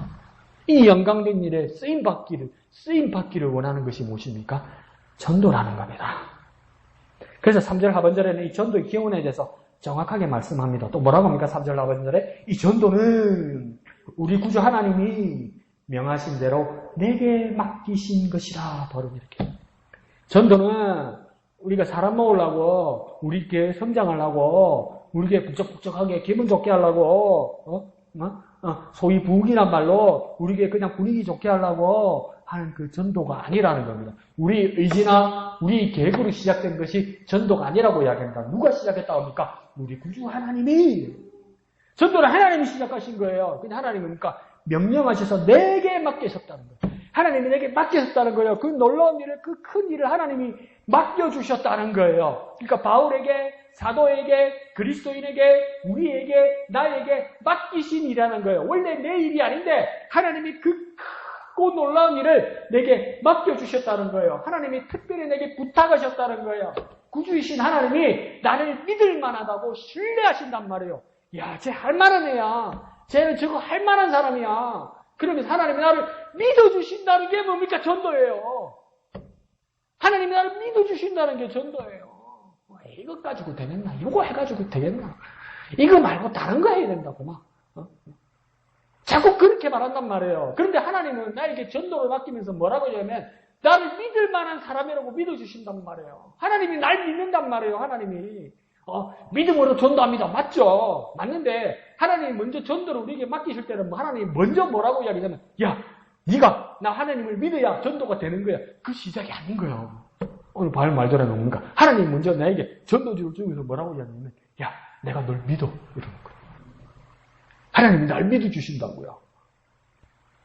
이 영광된 일에 쓰임 받기를 원하는 것이 무엇입니까? 전도라는 겁니다. 그래서 3절 하반절에는 이 전도의 기원에 대해서 정확하게 말씀합니다. 또 뭐라고 합니까? 3절 하반절에 이 전도는 우리 구주 하나님이 명하신 대로 내게 맡기신 것이라. 바로 이렇게. 전도는 우리가 사람 모으려고, 우리 교회 성장하려고, 우리 교회 북적북적하게 기분 좋게 하려고, 소위 부흥이란 말로 우리 교회 그냥 분위기 좋게 하려고 하는 그 전도가 아니라는 겁니다. 우리 의지나 우리 계획으로 시작된 것이 전도가 아니라고 이야기합니다. 누가 시작했다고 합니까? 우리 구주 하나님이. 전도는 하나님이 시작하신 거예요. 근데 하나님은 그러니까 명령하셔서 내게 맡기셨다는 거예요. 하나님이 내게 맡기셨다는 거예요. 그 놀라운 일을, 그 큰 일을 하나님이 맡겨주셨다는 거예요. 그러니까 바울에게, 사도에게, 그리스도인에게, 우리에게, 나에게 맡기신 일이라는 거예요. 원래 내 일이 아닌데 하나님이 그 크고 놀라운 일을 내게 맡겨주셨다는 거예요. 하나님이 특별히 내게 부탁하셨다는 거예요. 구주이신 하나님이 나를 믿을 만하다고 신뢰하신단 말이에요. 야, 쟤 할 만한 애야. 쟤는 저거 할 만한 사람이야. 그러면서 하나님이 나를 믿어주신다는 게 뭡니까? 전도예요. 하나님이 나를 믿어주신다는 게 전도예요. 이것 가지고 되겠나? 이거 해가지고 되겠나? 이거 말고 다른 거 해야 된다고 막. 자꾸 그렇게 말한단 말이에요. 그런데 하나님은 나에게 전도를 맡기면서 뭐라고 하냐면 나를 믿을 만한 사람이라고 믿어주신단 말이에요. 하나님이 날 믿는단 말이에요. 하나님이. 믿음으로 전도합니다. 맞죠? 맞는데 하나님이 먼저 전도를 우리에게 맡기실 때는 하나님이 먼저 뭐라고 이야기하냐면 야, 네가 나 하나님을 믿어야 전도가 되는 거야. 그 시작이 아닌 거예요. 오늘 바울 말대로 뭡니까? 하나님이 먼저 나에게 전도지를 주면서 뭐라고 이야기하냐면 야, 내가 널 믿어. 이러는 거예요. 하나님이 날 믿어주신다고요.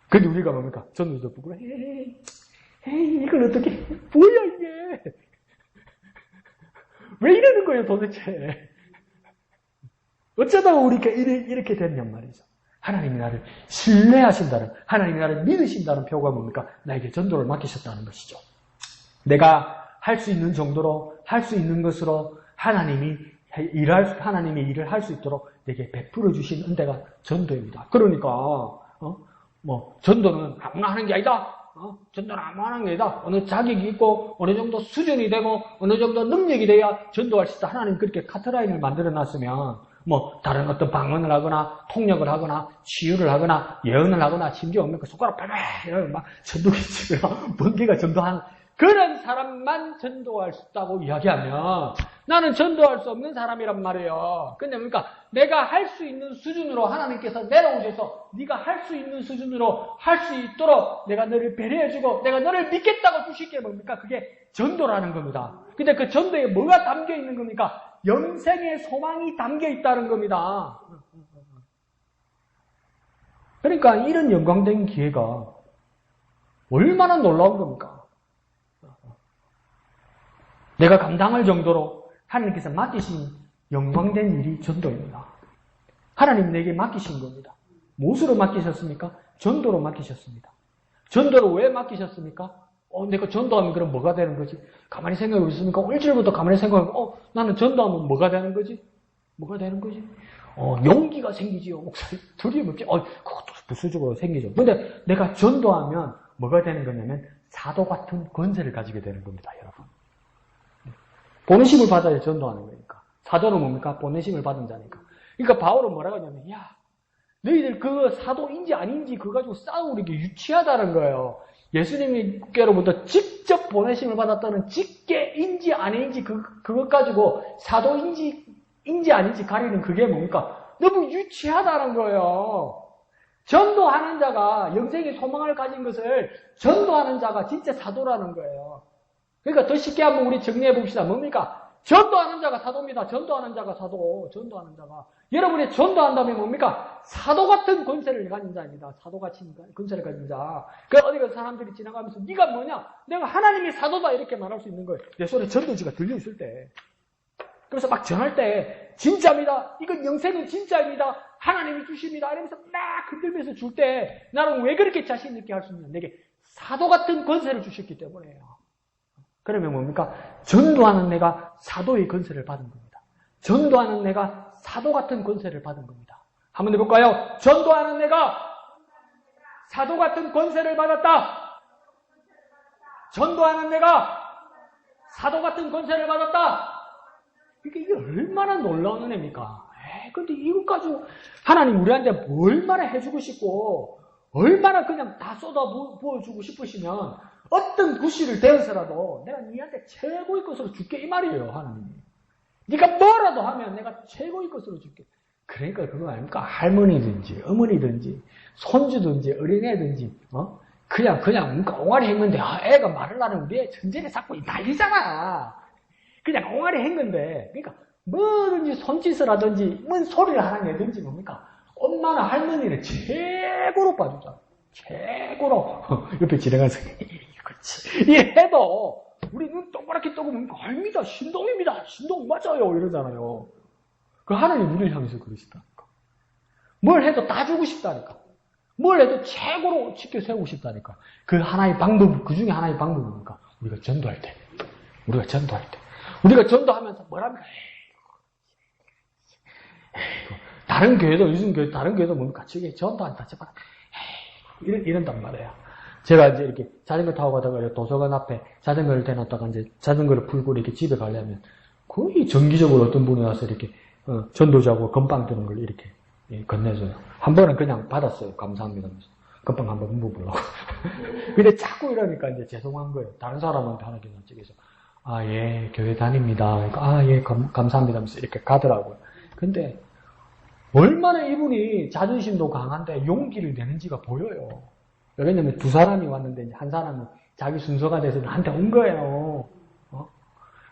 근데 우리가 뭡니까? 전도지도 보고 에이, 이걸 어떻게 뭐야 이게. 왜 이러는 거예요, 도대체? 어쩌다가 우리가 이렇게 됐냔 말이죠. 하나님이 나를 신뢰하신다는, 하나님이 나를 믿으신다는 표가 뭡니까? 나에게 전도를 맡기셨다는 것이죠. 내가 할 수 있는 정도로, 할 수 있는 것으로 하나님이 일을 할 수 있도록 내게 베풀어 주신 은혜가 전도입니다. 그러니까, 전도는 아무나 하는 게 아니다. 전도는 아무나 하는 게 아니다. 어느 자격이 있고, 어느 정도 수준이 되고, 어느 정도 능력이 돼야 전도할 수 있다. 하나님 그렇게 카트라인을 만들어 놨으면, 다른 어떤 방언을 하거나, 통역을 하거나, 치유를 하거나, 예언을 하거나, 심지어 뭡니까? 손가락 빨빨, 이러면 막 전도기 치거나, 번개가 전도하는, 그런 사람만 전도할 수 있다고 이야기하면, 나는 전도할 수 없는 사람이란 말이에요. 근데 그러니까 내가 할 수 있는 수준으로 하나님께서 내려오셔서 네가 할 수 있는 수준으로 할 수 있도록 내가 너를 배려해주고 내가 너를 믿겠다고 주실 게 뭡니까? 그게 전도라는 겁니다. 근데 그 전도에 뭐가 담겨 있는 겁니까? 영생의 소망이 담겨 있다는 겁니다. 그러니까 이런 영광된 기회가 얼마나 놀라운 겁니까? 내가 감당할 정도로 하나님께서 맡기신 영광된 일이 전도입니다. 하나님 내게 맡기신 겁니다. 무엇으로 맡기셨습니까? 전도로 맡기셨습니다. 전도로 왜 맡기셨습니까? 내가 전도하면 그럼 뭐가 되는 거지? 가만히 생각해 보셨습니까? 1절부터 가만히 생각하면 나는 전도하면 뭐가 되는 거지? 뭐가 되는 거지? 용기가 생기지요. 목사님 두려움 없지? 그것도 부수적으로 생기죠. 근데 내가 전도하면 뭐가 되는 거냐면 사도 같은 권세를 가지게 되는 겁니다, 여러분. 보내심을 받아야 전도하는 거니까. 사도는 뭡니까? 보내심을 받은 자니까. 그러니까 바울은 뭐라고 하냐면, 야, 너희들 그 사도인지 아닌지 그거 가지고 싸우는 게 유치하다는 거예요. 예수님께로부터 직접 보내심을 받았다는 직계인지 아닌지 그것 가지고 사도인지 아닌지 가리는 그게 뭡니까? 너무 유치하다는 거예요. 전도하는 자가 영생의 소망을 가진 것을 전도하는 자가 진짜 사도라는 거예요. 그러니까 더 쉽게 한번 우리 정리해 봅시다. 뭡니까? 전도하는 자가 사도입니다. 전도하는 자가 사도, 전도하는 자가. 여러분이 전도한다면 뭡니까? 사도 같은 권세를 가진 자입니다. 사도같이 권세를 가진 자. 그 어디 가 사람들이 지나가면서 네가 뭐냐? 내가 하나님이 사도다 이렇게 말할 수 있는 거예요. 내 소리 전도지가 들려있을 때. 그래서 막 전할 때 진짜입니다. 이건 영생은 진짜입니다. 하나님이 주십니다. 이러면서 막 흔들면서 줄 때 나는 왜 그렇게 자신 있게 할 수 있냐? 내게 사도 같은 권세를 주셨기 때문에요. 그러면 뭡니까? 전도하는 내가 사도의 권세를 받은 겁니다. 전도하는 내가 사도 같은 권세를 받은 겁니다. 한번 해볼까요? 전도하는 내가 사도 같은 권세를 받았다. 전도하는 내가 사도 같은 권세를 받았다. 이게 얼마나 놀라운 은혜입니까? 근데 이것 가지고 하나님 우리한테 얼마나 해주고 싶고 얼마나 그냥 다 쏟아 부어주고 싶으시면 어떤 구실을 대어서라도 내가 니한테 최고의 것으로 줄게 이 말이에요. 하나님이. 네가 뭐라도 하면 내가 최고의 것으로 줄게. 그러니까 그거 아닙니까? 할머니든지 어머니든지 손주든지 어린애든지 그냥 뭔가 옹알이 했는데 애가 말을 하는 우리 애 전쟁에 자꾸 난리잖아. 그냥 옹알이 했는데 그러니까 뭐든지 손짓을 하든지 뭔 소리를 하는 애든지 뭡니까? 엄마나 할머니를 최고로 봐주자. 최고로 옆에 지나가서 그렇지 이 해도 우리 눈 동그랗게 뜨고 보니까 아닙니다. 신동입니다. 신동 맞아요 이러잖아요. 그 하나님 우리를 향해서 그러시다니까. 뭘 해도 다 주고 싶다니까. 뭘 해도 최고로 지켜 세우고 싶다니까. 그 하나의 방법, 그 중에 하나의 방법이 뭡니까? 우리가 전도할 때 우리가 전도하면서 뭐랍니까? 다른 교회도 요즘 교회 다른 교회도 뭡니까? 저기 전도한다 제발 이런단 말이에요. 제가 이제 이렇게 자전거 타고 가다가 도서관 앞에 자전거를 대놨다가 이제 자전거를 풀고 이렇게 집에 가려면 거의 정기적으로 어떤 분이 와서 이렇게 전도자고 건빵 드는 걸 이렇게 건네줘요. 한 번은 그냥 받았어요. 감사합니다 하면서. 건빵 한번 먹으려고. 근데 자꾸 이러니까 이제 죄송한 거예요. 다른 사람한테 하나 쪽에서 예, 교회 다닙니다. 그러니까 예, 감사합니다 하면서 이렇게 가더라고요. 근데 얼마나 이분이 자존심도 강한데 용기를 내는지가 보여요. 왜냐면 두 사람이 왔는데 한 사람은 자기 순서가 돼서 나한테 온 거예요.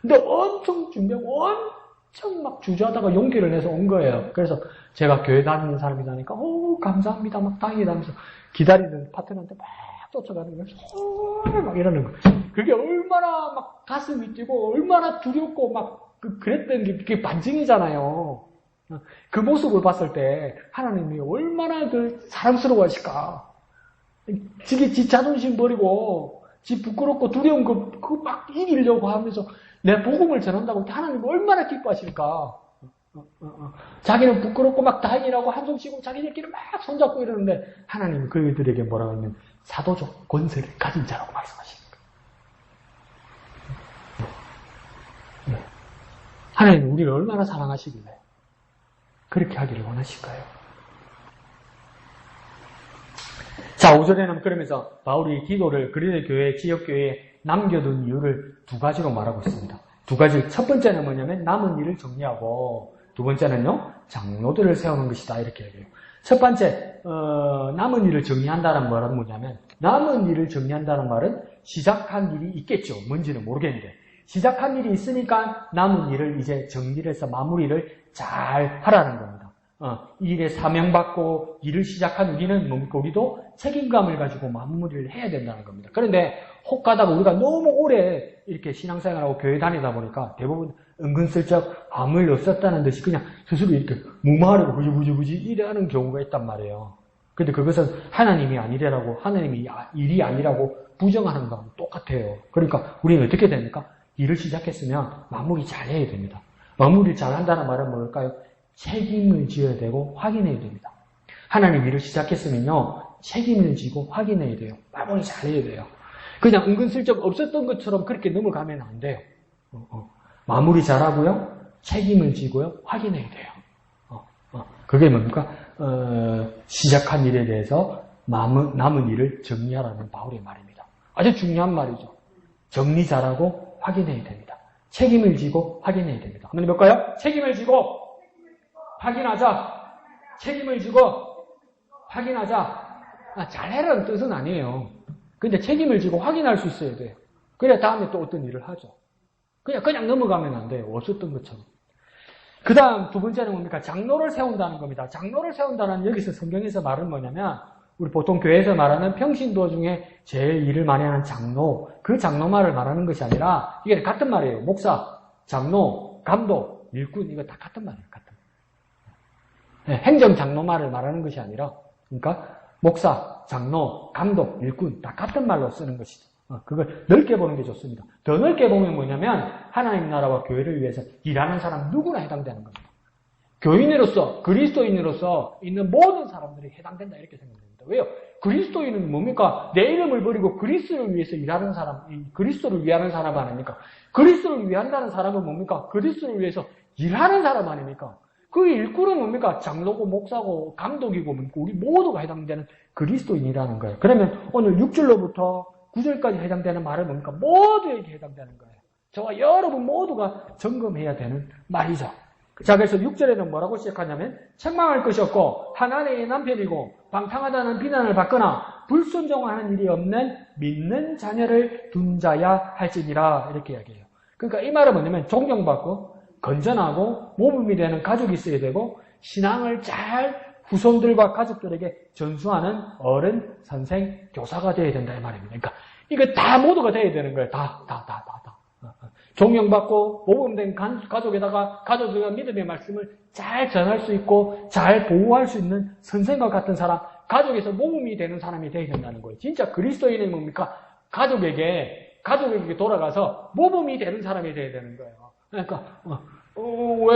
근데 엄청 준비하고 엄청 막 주저하다가 용기를 내서 온 거예요. 그래서 제가 교회 다니는 사람이라니까 감사합니다 막 다행이다 하면서 기다리는 파트너한테 막 쫓아가는 거예요. 막 이러는 거예요. 그게 얼마나 막 가슴이 뛰고 얼마나 두렵고 막 그랬던 게 그게 반증이잖아요. 그 모습을 봤을 때 하나님이 얼마나 그 사랑스러워 하실까. 지 자존심 버리고 지 부끄럽고 두려운 그거 막 이기려고 하면서 내 복음을 전한다고 하나님 얼마나 기뻐하실까. 자기는 부끄럽고 막 다행이라고 한숨 쉬고 자기들끼리 막 손잡고 이러는데 하나님은 그들에게 뭐라고 하면 사도적 권세를 가진 자라고 말씀하십니다. 하나님은 우리를 얼마나 사랑하시길래 그렇게 하기를 원하실까요? 자, 5절에는 그러면서 바울이 기도를 그리스도 교회, 지역교회에 남겨둔 이유를 두 가지로 말하고 있습니다. 두 가지. 첫 번째는 뭐냐면 남은 일을 정리하고 두 번째는요, 장로들을 세우는 것이다. 이렇게 얘기해요. 첫 번째, 남은 일을 정리한다는 말은 뭐냐면 남은 일을 정리한다는 말은 시작한 일이 있겠죠. 뭔지는 모르겠는데 시작한 일이 있으니까 남은 일을 이제 정리를 해서 마무리를 잘 하라는 겁니다. 일에 사명받고 일을 시작한 우리는 뭡니까? 우리도 책임감을 가지고 마무리를 해야 된다는 겁니다. 그런데 혹 가다가 우리가 너무 오래 이렇게 신앙생활하고 교회 다니다 보니까 대부분 은근슬쩍 아무 일 없었다는 듯이 그냥 스스로 이렇게 무마하려고 부지부지 이래하는 경우가 있단 말이에요. 근데 그것은 하나님이 아니라고, 하나님이 일이 아니라고 부정하는 거하고 똑같아요. 그러니까 우리는 어떻게 됩니까? 일을 시작했으면 마무리 잘 해야 됩니다. 마무리 잘 한다는 말은 뭘까요? 책임을 지어야 되고 확인해야 됩니다. 하나님 일을 시작했으면요, 책임을 지고 확인해야 돼요. 마무리 잘 해야 돼요. 그냥 은근슬쩍 없었던 것처럼 그렇게 넘어가면 안 돼요. 마무리 잘하고요, 책임을 지고요, 확인해야 돼요. 그게 뭡니까? 시작한 일에 대해서 남은 일을 정리하라는 바울의 말입니다. 아주 중요한 말이죠. 정리 잘하고 확인해야 됩니다. 책임을 지고 확인해야 됩니다. 한번 해볼까요? 책임을 지고 확인하자. 책임을 지고 확인하자. 잘해라는 뜻은 아니에요. 근데 책임을 지고 확인할 수 있어야 돼요. 그래 다음에 또 어떤 일을 하죠. 그냥 넘어가면 안 돼요. 없었던 것처럼. 그 다음 두 번째는 뭡니까? 장로를 세운다는 겁니다. 장로를 세운다는 여기서 성경에서 말은 뭐냐면 우리 보통 교회에서 말하는 평신도 중에 제일 일을 많이 하는 장로, 그 장로말을 말하는 것이 아니라 이게 같은 말이에요. 목사, 장로, 감독, 일꾼 이거 다 같은 말이에요. 같은. 네, 행정 장로말을 말하는 것이 아니라 그러니까 목사, 장로, 감독, 일꾼 다 같은 말로 쓰는 것이죠. 그걸 넓게 보는 게 좋습니다. 더 넓게 보면 뭐냐면 하나님 나라와 교회를 위해서 일하는 사람 누구나 해당되는 겁니다. 교인으로서 그리스도인으로서 있는 모든 사람들이 해당된다 이렇게 생각됩니다. 왜요? 그리스도인은 뭡니까? 내 이름을 버리고 그리스도를 위해서 일하는 사람, 그리스도를 위하는 사람 아닙니까? 그리스도를 위한다는 사람은 뭡니까? 그리스도를 위해서 일하는 사람 아닙니까? 그 일꾼은 뭡니까? 장로고 목사고 감독이고 우리 모두가 해당되는 그리스도인이라는 거예요. 그러면 오늘 6절로부터 9절까지 해당되는 말은 뭡니까? 모두에게 해당되는 거예요. 저와 여러분 모두가 점검해야 되는 말이죠. 자, 그래서 6절에는 뭐라고 시작하냐면 책망할 것이 없고 하나님의 남편이고 방탕하다는 비난을 받거나 불순종하는 일이 없는 믿는 자녀를 둔 자야 할지니라 이렇게 이야기해요. 그러니까 이 말은 뭐냐면 존경받고 건전하고 모범이 되는 가족이 있어야 되고 신앙을 잘 후손들과 가족들에게 전수하는 어른, 선생, 교사가 되어야 된다 이 말입니다. 그러니까 이거 다 모두가 되어야 되는 거예요. 다. 존경받고 모범된 가족에다가 가족들과 믿음의 말씀을 잘 전할 수 있고 잘 보호할 수 있는 선생과 같은 사람, 가족에서 모범이 되는 사람이 되어야 된다는 거예요. 진짜 그리스도인은 뭡니까? 가족에게 돌아가서 모범이 되는 사람이 되어야 되는 거예요. 그러니까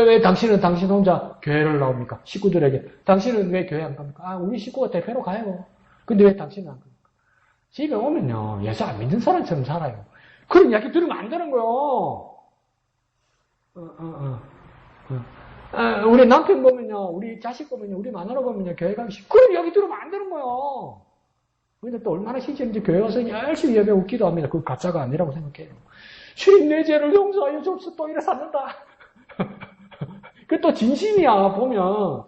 왜 당신은 당신 혼자 교회를 나옵니까? 식구들에게. 당신은 왜 교회 안 갑니까? 우리 식구가 대표로 가요. 근데 왜 당신은 안 갑니까? 집에 오면요, 예수 안 믿는 사람처럼 살아요. 그런 이야기 들으면 안 되는 거요. 우리 남편 보면요, 우리 자식 보면요, 우리 마누라 보면요, 교회 가기 싫어. 그런 이야기 들으면 안 되는 거요. 근데 또 얼마나 신체인지 교회 와서 열심히 예배 웃기도 합니다. 그거 가짜가 아니라고 생각해요. 주님 내 죄를 용서하여 주옵소서 또 이래 샀는다. 그 또 진심이야, 보면.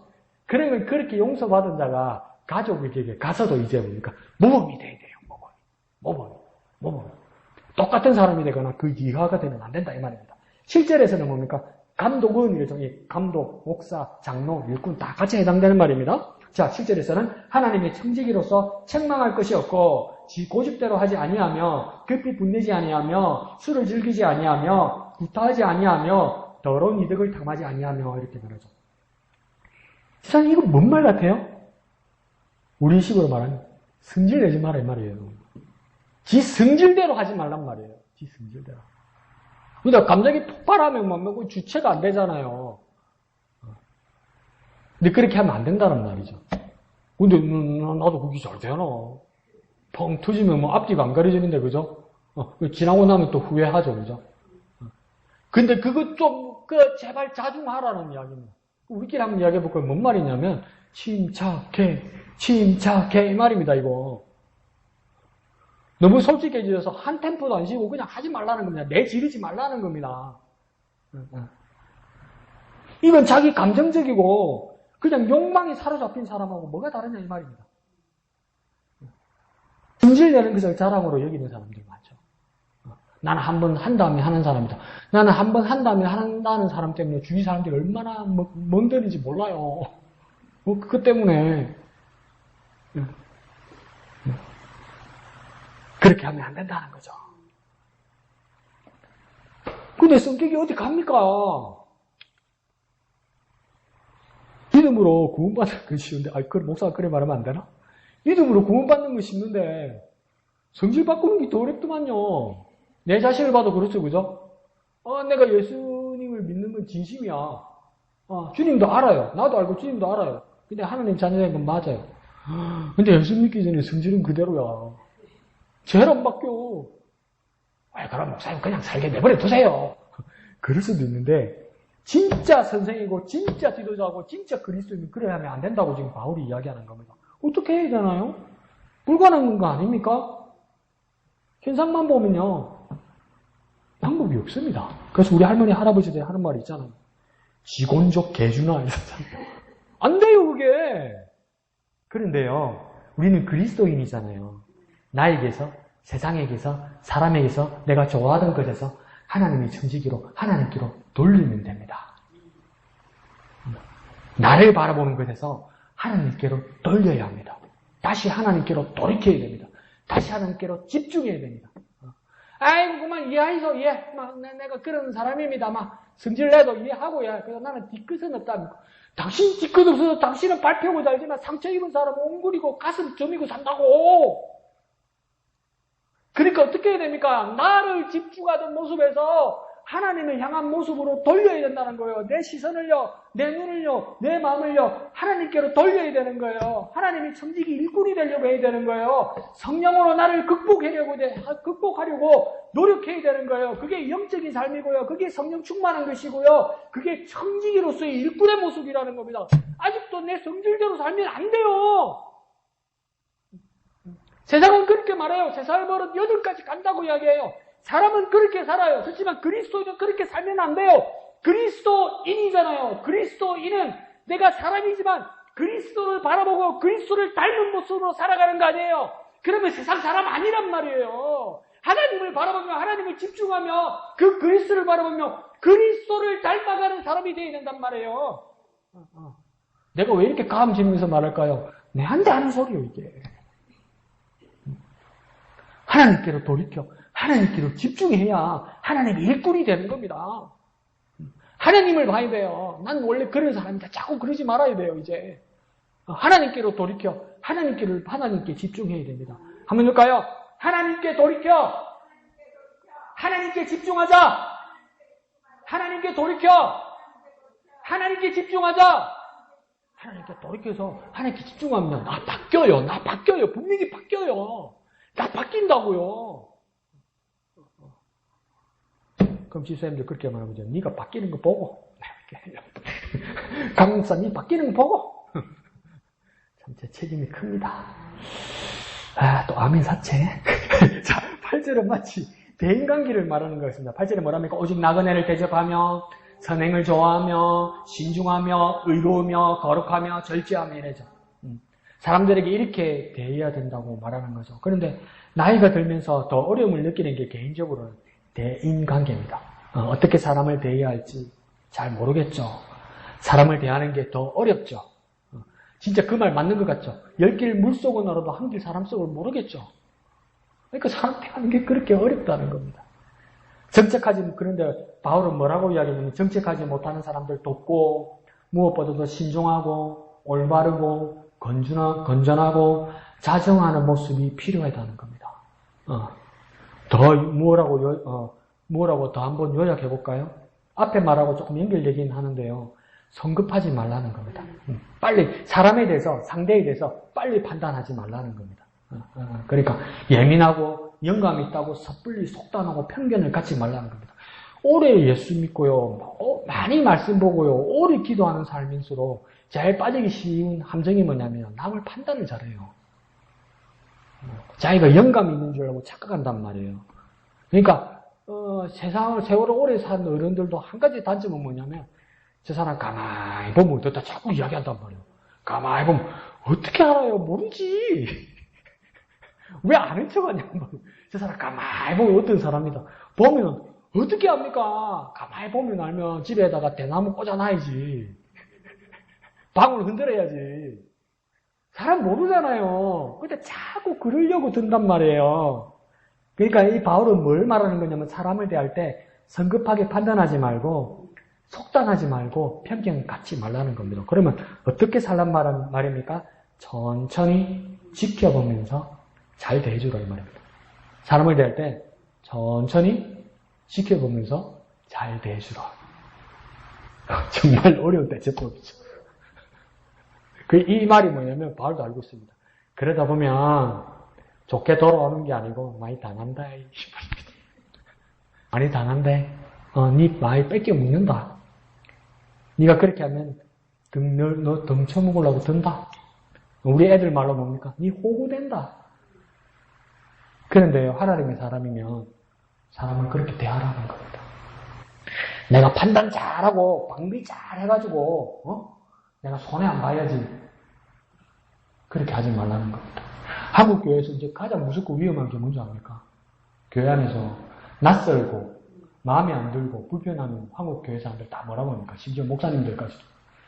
그러면 그렇게 용서받은 자가 가족에게 가서도 이제 뭡니까? 모범이 돼야 돼요, 모범. 똑같은 사람이 되거나 그 이하가 되면 안 된다, 이 말입니다. 실제에서는 뭡니까? 감독은 이래서 감독, 목사, 장로, 일꾼 다 같이 해당되는 말입니다. 자, 실제에서는 하나님의 청지기로서 책망할 것이 없고 지 고집대로 하지 아니하며 급히 분내지 아니하며 술을 즐기지 아니하며 구타하지 아니하며 더러운 이득을 탐하지 아니하며 이렇게 말하죠. 세상에 이거 뭔 말 같아요? 우리 식으로 말하면 성질 내지 마라 이 말이에요. 지 성질대로 하지 말란 말이에요. 지 성질대로. 그러니까 감정이 폭발하면 뭐 주체가 안 되잖아요. 근데 그렇게 하면 안 된다는 말이죠. 근데 나도 그게 잘 되나? 펑 터지면 뭐 앞뒤가 안 가려지는데 그죠? 지나고 나면 또 후회하죠, 그죠? 근데 그거 좀 제발 자중하라는 이야기입니다. 우리끼리 한번 이야기해볼까요? 뭔 말이냐면 침착해 이 말입니다. 이거 너무 솔직해져서 한 템포도 안 쉬고 그냥 하지 말라는 겁니다. 내지르지 말라는 겁니다. 이건 자기 감정적이고 그냥 욕망이 사로잡힌 사람하고 뭐가 다르냐 이 말입니다. 승질내는 것을 자랑으로 여기는 사람들이 많죠. 나는 한 번 한 다음에 하는 사람이다. 나는 한 번 한 다음에 한다는 사람 때문에 주위 사람들이 얼마나 멍들인지 몰라요. 그것 때문에 그렇게 하면 안 된다는 거죠. 근데 성격이 어디 갑니까? 믿음으로 구원받는 건 쉬운데, 목사가 그래 말하면 안 되나? 믿음으로 구원받는 건 쉽는데, 성질 바꾸는 게 더 어렵더만요. 내 자신을 봐도 그렇죠, 그죠? 내가 예수님을 믿는 건 진심이야. 주님도 알아요. 나도 알고 주님도 알아요. 근데 하나님 자녀된 건 맞아요. 근데 예수 믿기 전에 성질은 그대로야. 죄를 안 바뀌어. 그럼 목사님 그냥 살게 내버려 두세요. 그럴 수도 있는데, 진짜 선생이고, 진짜 지도자고, 진짜 그리스도인은 그래야 하면 안 된다고 지금 바울이 이야기하는 겁니다. 어떻게 해야 되나요? 불가능한 거 아닙니까? 현상만 보면요. 방법이 없습니다. 그래서 우리 할머니, 할아버지들이 하는 말이 있잖아요. 지곤족 개주나 이러잖아요. 안 돼요, 그게. 그런데요. 우리는 그리스도인이잖아요. 나에게서 세상에게서, 사람에게서, 내가 좋아하던 것에서 하나님의 청지기로, 하나님께로 돌리면 됩니다. 나를 바라보는 것에서 하나님께로 돌려야 합니다. 다시 하나님께로 돌이켜야 됩니다. 다시 하나님께로 집중해야 됩니다. 아이고, 그만 이해하이소, 예. 막, 내가 그런 사람입니다. 막, 성질내도 이해하고, 예. 그래서 나는 뒤끝은 없답니다. 당신 뒤끝 없어서 당신은 발표고 살지만 상처 입은 사람은 옹골이고 가슴 저미고 산다고. 그러니까 어떻게 해야 됩니까? 나를 집중하던 모습에서 하나님을 향한 모습으로 돌려야 된다는 거예요. 내 시선을요, 내 눈을요, 내 마음을요, 하나님께로 돌려야 되는 거예요. 하나님이 청지기 일꾼이 되려고 해야 되는 거예요. 성령으로 나를 극복하려고 노력해야 되는 거예요. 그게 영적인 삶이고요. 그게 성령 충만한 것이고요. 그게 청지기로서의 일꾼의 모습이라는 겁니다. 아직도 내 성질대로 살면 안 돼요. 세상은 그렇게 말해요. 세상을 벌어 8가지 간다고 이야기해요. 사람은 그렇게 살아요. 그렇지만 그리스도인은 그렇게 살면 안 돼요. 그리스도인이잖아요. 그리스도인은 내가 사람이지만 그리스도를 바라보고 그리스도를 닮은 모습으로 살아가는 거 아니에요. 그러면 세상 사람 아니란 말이에요. 하나님을 바라보며 하나님을 집중하며 그 그리스도를 바라보며 그리스도를 닮아가는 사람이 되어야 된단 말이에요. 내가 왜 이렇게 감지면서 말할까요? 내한테 하는 소리요 이게. 하나님께로 돌이켜 하나님께로 집중해야 하나님의 일꾼이 되는 겁니다. 하나님을 봐야 돼요. 난 원래 그런 사람이다. 자꾸 그러지 말아야 돼요, 이제. 하나님께로 돌이켜 하나님께 집중해야 됩니다. 한번 볼까요? 하나님께 돌이켜 하나님께 집중하자. 하나님께 돌이켜 하나님께 집중하자. 하나님께 돌이켜서 하나님께 집중하면 나 바뀌어요. 분명히 바뀌어요. 나 바뀐다고요. 그럼 집사님들 그렇게 말하면 네가 바뀌는 거 보고 강목사 네 바뀌는 거 보고 참 제 책임이 큽니다. 또 아멘 사채. 자, 8절은 마치 대인관계를 말하는 것입니다. 8절에 뭐랍니까? 오직 나그네를 대접하며 선행을 좋아하며 신중하며 의로우며 거룩하며 절제하며 이래죠. 사람들에게 이렇게 대해야 된다고 말하는 거죠. 그런데 나이가 들면서 더 어려움을 느끼는 게 개인적으로는 대인관계입니다. 어떻게 사람을 대해야 할지 잘 모르겠죠. 사람을 대하는 게 더 어렵죠. 진짜 그 말 맞는 것 같죠. 10길 물속을 알아도 한 길 사람 속을 모르겠죠. 그러니까 사람 대하는 게 그렇게 어렵다는 겁니다. 그런데 바울은 뭐라고 이야기하냐면 정책하지 못하는 사람들 돕고 무엇보다도 신중하고 올바르고 건전하고 자정하는 모습이 필요하다는 겁니다. 뭐라고 더 한번 요약해 볼까요? 앞에 말하고 조금 연결되긴 하는데요. 성급하지 말라는 겁니다. 빨리 사람에 대해서 상대에 대해서 빨리 판단하지 말라는 겁니다. 그러니까 예민하고 영감 있다고 섣불리 속단하고 편견을 갖지 말라는 겁니다. 오래 예수 믿고요. 많이 말씀 보고요. 오래 기도하는 삶일수록 제일 빠지기 쉬운 함정이 뭐냐면 남을 판단을 잘해요. 자기가 영감이 있는 줄 알고 착각한단 말이에요. 그러니까 세월을 오래 산 어른들도 한 가지 단점은 뭐냐면 저 사람 가만히 보면 어떻다 자꾸 이야기한단 말이에요. 가만히 보면 어떻게 알아요? 모르지. 왜 아는 척하냐고. 저 사람 가만히 보면 어떤 사람이다. 보면 어떻게 합니까? 가만히 보면 알면 집에다가 대나무 꽂아놔야지. 방울 흔들어야지. 사람 모르잖아요. 근데 자꾸 그러려고 든단 말이에요. 그러니까 이 바울은 뭘 말하는 거냐면 사람을 대할 때 성급하게 판단하지 말고 속단하지 말고 편견 갖지 말라는 겁니다. 그러면 어떻게 살란 말입니까? 천천히 지켜보면서 잘 대해주라 이 말입니다. 사람을 대할 때 천천히 지켜보면서 잘 대해주라. 정말 어려운 대처법이죠. 이 말이 뭐냐면 바울도 알고 있습니다. 그러다 보면 좋게 돌아오는 게 아니고 많이 당한다 이 말입니다. 많이 당한대. 네 많이 뺏겨 먹는다. 네가 그렇게 하면 너 덩쳐먹으려고 든다. 우리 애들 말로 뭡니까? 네 호구된다. 그런데요, 하나님의 사람이면 사람을 그렇게 대하라는 겁니다. 내가 판단 잘하고 방비 잘해가지고 내가 손해 안 봐야지. 그렇게 하지 말라는 겁니다. 한국 교회에서 이제 가장 무섭고 위험한 게 뭔지 압니까? 교회 안에서 낯설고 마음에 안 들고 불편한 한국 교회 사람들 다 뭐라고 합니까? 심지어 목사님들까지도.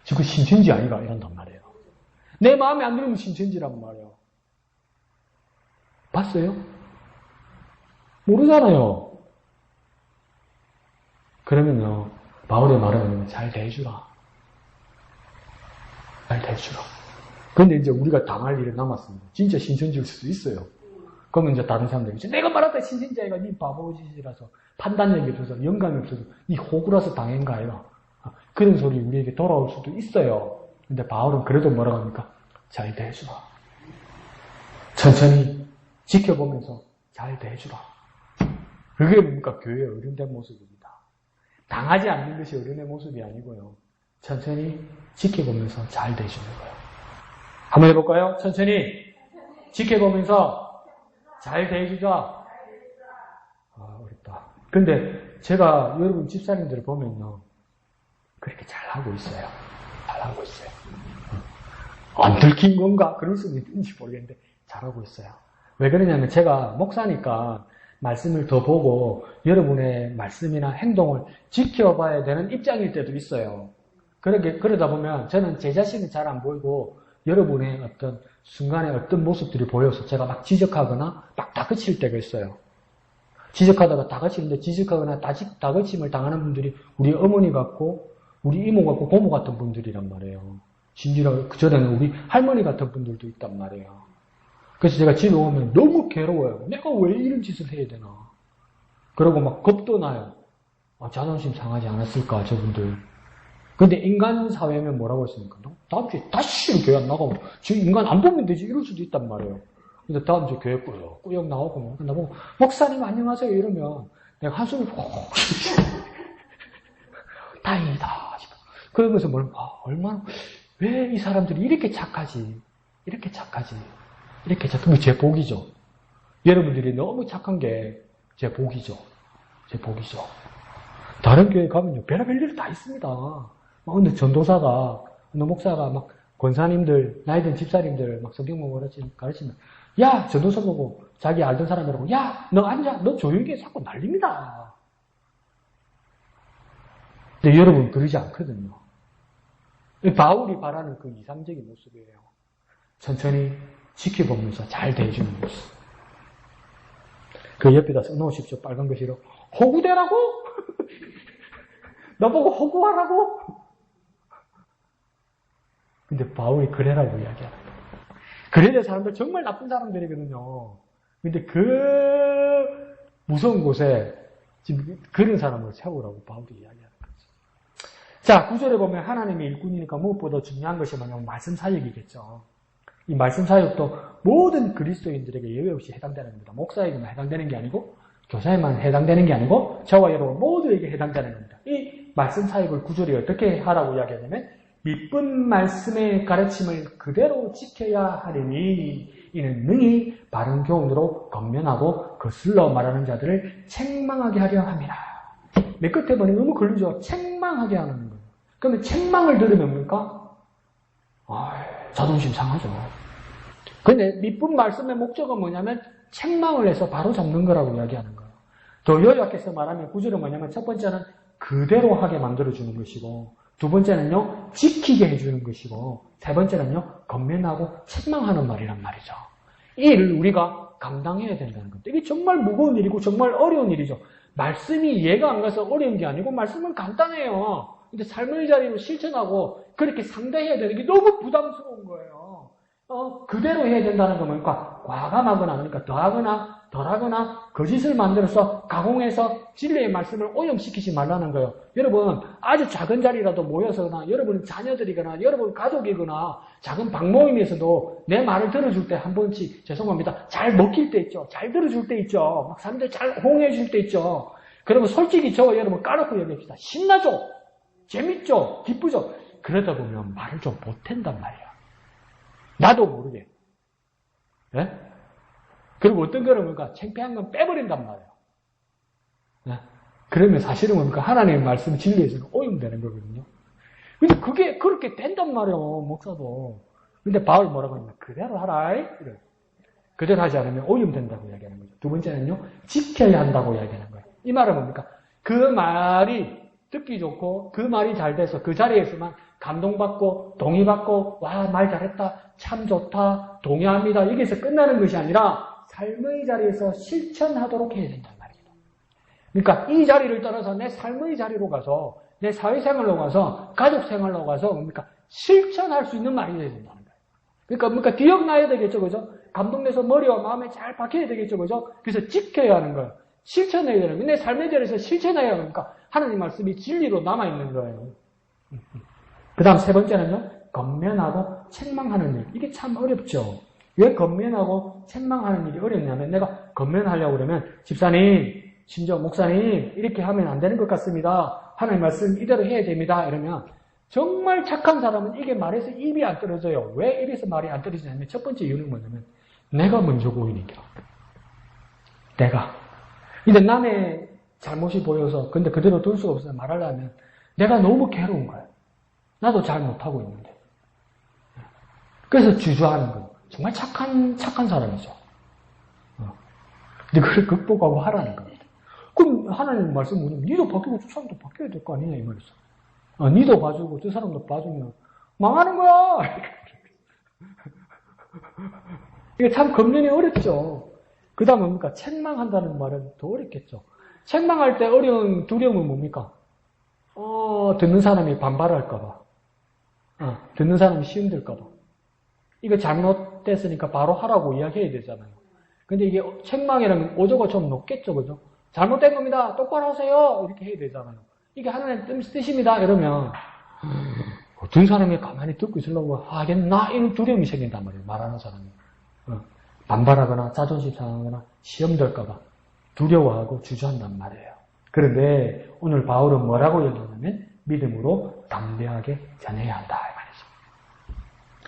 지금 신천지 아니가 이런단 말이에요. 내 마음에 안 들으면 신천지란 말이에요. 봤어요? 모르잖아요. 그러면요, 바울의 말은 잘 대해주라. 잘 대해주라. 근데 이제 우리가 당할 일이 남았습니다. 진짜 신천지일 수도 있어요. 그러면 이제 다른 사람들이 내가 말했다 신천지가 네 바보짓이라서 판단력이 없어서 영감이 없어서 네 호구라서 당한 거예요. 그런 소리 우리에게 돌아올 수도 있어요. 근데 바울은 그래도 뭐라고 합니까? 잘 대해주라. 천천히 지켜보면서 잘 대해주라. 그게 뭡니까? 교회의 어른된 모습입니다. 당하지 않는 것이 어른의 모습이 아니고요. 천천히 지켜보면서 잘 대해주는 거예요. 한번 해볼까요? 천천히 지켜보면서 잘 대해주자. 어렵다. 근데 제가 여러분 집사님들을 보면요. 그렇게 잘하고 있어요. 잘하고 있어요. 안 들킨 건가? 그럴 수는 있는지 모르겠는데 잘하고 있어요. 왜 그러냐면 제가 목사니까 말씀을 더 보고 여러분의 말씀이나 행동을 지켜봐야 되는 입장일 때도 있어요. 그러다 보면 저는 제 자신이 잘 안 보이고 여러분의 어떤 순간에 어떤 모습들이 보여서 제가 막 지적하거나 막 다그칠 때가 있어요. 지적하다가 다그치는데 지적하거나 다그침을 당하는 분들이 우리 어머니 같고 우리 이모 같고 고모 같은 분들이란 말이에요. 심지어 그전에는 우리 할머니 같은 분들도 있단 말이에요. 그래서 제가 집에 오면 너무 괴로워요. 내가 왜 이런 짓을 해야 되나. 그러고 막 겁도 나요. 자존심 상하지 않았을까 저분들. 근데 인간 사회면 뭐라고 했습니까? 다음 주에 다시 교회 안 나가고 저 인간 안 보면 되지 이럴 수도 있단 말이에요. 근데 다음 주에 교회 꾸역꾸역 나오고 나보고 목사님 안녕하세요 이러면 내가 한숨을 푹 다행이다. 그러면서 얼마나 왜 이 사람들이 이렇게 착하지? 이렇게 착하지? 이렇게 착한 게 제 복이죠. 여러분들이 너무 착한 게 제 복이죠. 제 복이죠. 다른 교회 가면요 별의별 일 다 있습니다. 근데 전도사가 어느 목사가 막 권사님들 나이든 집사님들 막 성경만 가르치면 야 전도사 보고 자기 알던 사람이라고 야 너 앉아 너 조용히 해 자꾸 난립니다. 근데 여러분 그러지 않거든요. 바울이 바라는 그 이상적인 모습이에요. 천천히 지켜보면서 잘 대해주는 모습. 그 옆에다 써놓으십시오. 빨간 글씨로 호구대라고? 나보고 호구하라고? 근데 바울이 그래라고 이야기하는 거예요. 그래야 사람들 정말 나쁜 사람들이거든요. 근데 그 무서운 곳에 지금 그런 사람을 세우라고 바울이 이야기하는 거죠. 자, 9절에 보면 하나님의 일꾼이니까 무엇보다 중요한 것이 뭐냐면 말씀 사역이겠죠. 이 말씀 사역도 모든 그리스도인들에게 예외 없이 해당되는 겁니다. 목사에게만 해당되는 게 아니고 교사에만 해당되는 게 아니고 저와 여러분 모두에게 해당되는 겁니다. 이 말씀 사역을 9절에 어떻게 하라고 이야기하냐면 미쁜 말씀의 가르침을 그대로 지켜야 하리니 이는 능히 바른 교훈으로 권면하고 거슬러 말하는 자들을 책망하게 하려 함이라. 맨 끝에 보니 너무 걸리죠. 책망하게 하는 거예요. 그러면 책망을 들으면 뭡니까? 자존심 상하죠. 근데 미쁜 말씀의 목적은 뭐냐면 책망을 해서 바로 잡는 거라고 이야기하는 거예요. 더 요약해서 말하면 9절은 뭐냐면 첫 번째는 그대로 하게 만들어주는 것이고 두 번째는요 지키게 해주는 것이고 세 번째는요 권면하고 책망하는 말이란 말이죠. 이 일을 우리가 감당해야 된다는 겁니다. 이게 정말 무거운 일이고 정말 어려운 일이죠. 말씀이 이해가 안 가서 어려운 게 아니고 말씀은 간단해요. 근데 삶의 자리로 실천하고 그렇게 상대해야 되는 게 너무 부담스러운 거예요. 그대로 해야 된다는 건 뭐니까 과감하거나 그러니까 더하거나 덜하거나 거짓을 만들어서 가공해서 진리의 말씀을 오염시키지 말라는 거예요. 여러분 아주 작은 자리라도 모여서나 여러분 자녀들이거나 여러분 가족이거나 작은 방모임에서도 내 말을 들어줄 때 한 번씩 죄송합니다. 잘 먹힐 때 있죠. 잘 들어줄 때 있죠. 막 사람들 잘 호응해 줄 때 있죠. 그러면 솔직히 저와 여러분 까놓고 얘기합시다. 신나죠? 재밌죠? 기쁘죠? 그러다 보면 말을 좀 못한단 말이야. 나도 모르게. 네? 그리고 어떤 거는 뭡니까? 창피한 건 빼버린단 말이에요. 네? 그러면 사실은 뭡니까? 하나님의 말씀 진리에서는 오염되는 거거든요. 근데 그게 그렇게 된단 말이에요, 목사도. 근데 바울 뭐라고 하냐면, 그대로 하라. 이래. 그대로 하지 않으면 오염된다고 이야기하는 거죠. 두 번째는요, 지켜야 한다고 이야기하는 거예요. 이 말은 뭡니까? 그 말이 듣기 좋고 그 말이 잘 돼서 그 자리에서만 감동받고 동의받고 와, 말 잘했다, 참 좋다, 동의합니다. 여기서 끝나는 것이 아니라 삶의 자리에서 실천하도록 해야 된다는 말입니다. 그러니까 이 자리를 떠나서 내 삶의 자리로 가서 내 사회생활로 가서 가족생활로 가서 뭡니까? 실천할 수 있는 말이 돼야 된다는 거예요. 그러니까 뭡니까? 기억나야 되겠죠, 그죠? 감동돼서 머리와 마음에 잘 박혀야 되겠죠, 그죠? 그래서 지켜야 하는 거예요. 실천해야 되는 거예요. 내 삶의 자리에서 실천해야 하니까 하나님 말씀이 진리로 남아있는 거예요. 그 다음 세 번째는요, 건면하고 책망하는 일. 이게 참 어렵죠. 왜 건면하고 책망하는 일이 어렵냐면, 내가 건면하려고 그러면, 집사님, 심지어 목사님, 이렇게 하면 안 되는 것 같습니다. 하나님 말씀 이대로 해야 됩니다. 이러면, 정말 착한 사람은 이게 말해서 입이 안 떨어져요. 왜 입에서 말이 안 떨어지냐면, 첫 번째 이유는 뭐냐면, 내가 먼저 보이니까. 내가. 근데 남의 잘못이 보여서, 근데 그대로 둘 수가 없어요. 말하려면, 내가 너무 괴로운 거예요. 나도 잘 못하고 있는데. 그래서 주저하는 거예요. 정말 착한 사람이죠. 근데 그걸 극복하고 하라는 겁니다. 그럼 하나님 말씀 뭐냐면, 니도 바뀌고 저 사람도 바뀌어야 될 거 아니냐, 이 말이죠. 니도 봐주고 저 사람도 봐주면 망하는 거야! 이게 참 검증이 어렵죠. 그 다음에 뭡니까? 책망한다는 말은 더 어렵겠죠. 책망할 때 어려운 두려움은 뭡니까? 듣는 사람이 반발할까봐. 듣는 사람이 시험될까봐. 이거 잘못됐으니까 바로 하라고 이야기해야 되잖아요. 근데 이게 책망이라면 오조가 좀 높겠죠, 그죠? 잘못된 겁니다. 똑바로 하세요. 이렇게 해야 되잖아요. 이게 하나님 뜻입니다. 이러면 어떤 사람이 가만히 듣고 있으려고 하겠나? 이런 두려움이 생긴단 말이에요. 말하는 사람이. 반발하거나 자존심 상하거나 시험될까봐 두려워하고 주저한단 말이에요. 그런데 오늘 바울은 뭐라고 얘기하냐면 믿음으로 담대하게 전해야 한다 이 말이죠.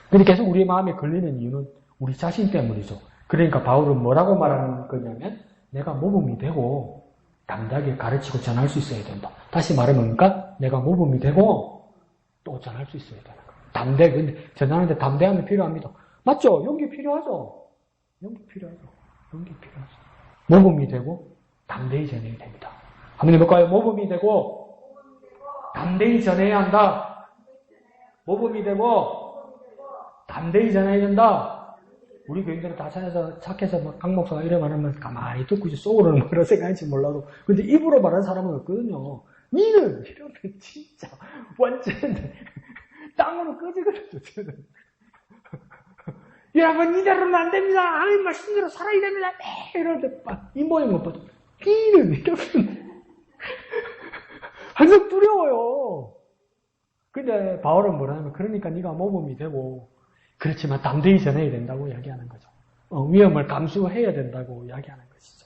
근데 계속 우리의 마음에 걸리는 이유는 우리 자신 때문이죠. 그러니까 바울은 뭐라고 말하는 거냐면 내가 모범이 되고 담대하게 가르치고 전할 수 있어야 된다. 다시 말하면 뭡니까? 내가 모범이 되고 또 전할 수 있어야 되는 거예요. 근데 전하는데 담대함이 필요합니다. 맞죠? 용기 필요하죠? 용기 필요하죠. 모범이 되고 담대히 전해야 됩니다. 한번 해볼까요? 모범이 되고 담대히 전해야 한다. 모범이 되고 담대히 전해야 된다. 우리 교인들은 다 착해서 막 강 목사가 이래 말하면 가만히 듣고 이제 속으로는 뭐라 생각할지 몰라도 근데 입으로 말하는 사람은 없거든요. 니는 이러면 진짜 완전 땅으로 끄지거든요. 여러분 이대로는 안 됩니다. 하나님 말씀대로 살아야 됩니다. 이러는데 이 모양 못 봐도 니는 이러면 항상 두려워요. 근데 바울은 뭐라냐면 그러니까 네가 모범이 되고 그렇지만 담대히 전해야 된다고 이야기하는 거죠. 위험을 감수해야 된다고 이야기하는 것이죠.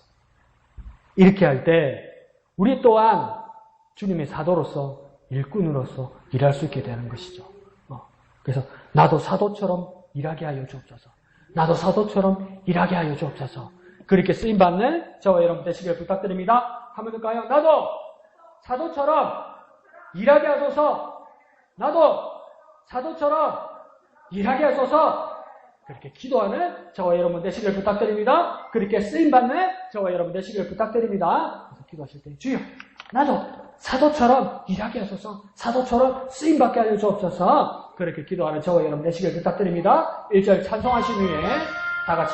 이렇게 할 때 우리 또한 주님의 사도로서 일꾼으로서 일할 수 있게 되는 것이죠. 그래서 나도 사도처럼 일하게 하여 주옵소서. 나도 사도처럼 일하게 하여 주옵소서. 그렇게 쓰임받는 저와 여러분 되시길 부탁드립니다. 한번 더까요? 나도 사도처럼 일하게 하소서. 나도 사도처럼 일하게 하소서. 그렇게 기도하는 저와 여러분 되시길 부탁드립니다. 그렇게 쓰임받는 저와 여러분 되시길 부탁드립니다. 그래서 기도하실 때 주여 나도 사도처럼 일하게 하소서. 사도처럼 쓰임받게 하여 주옵소서. 그렇게 기도하는 저와 여러분 되시길 부탁드립니다. 1절 찬송하신 후에 다 같이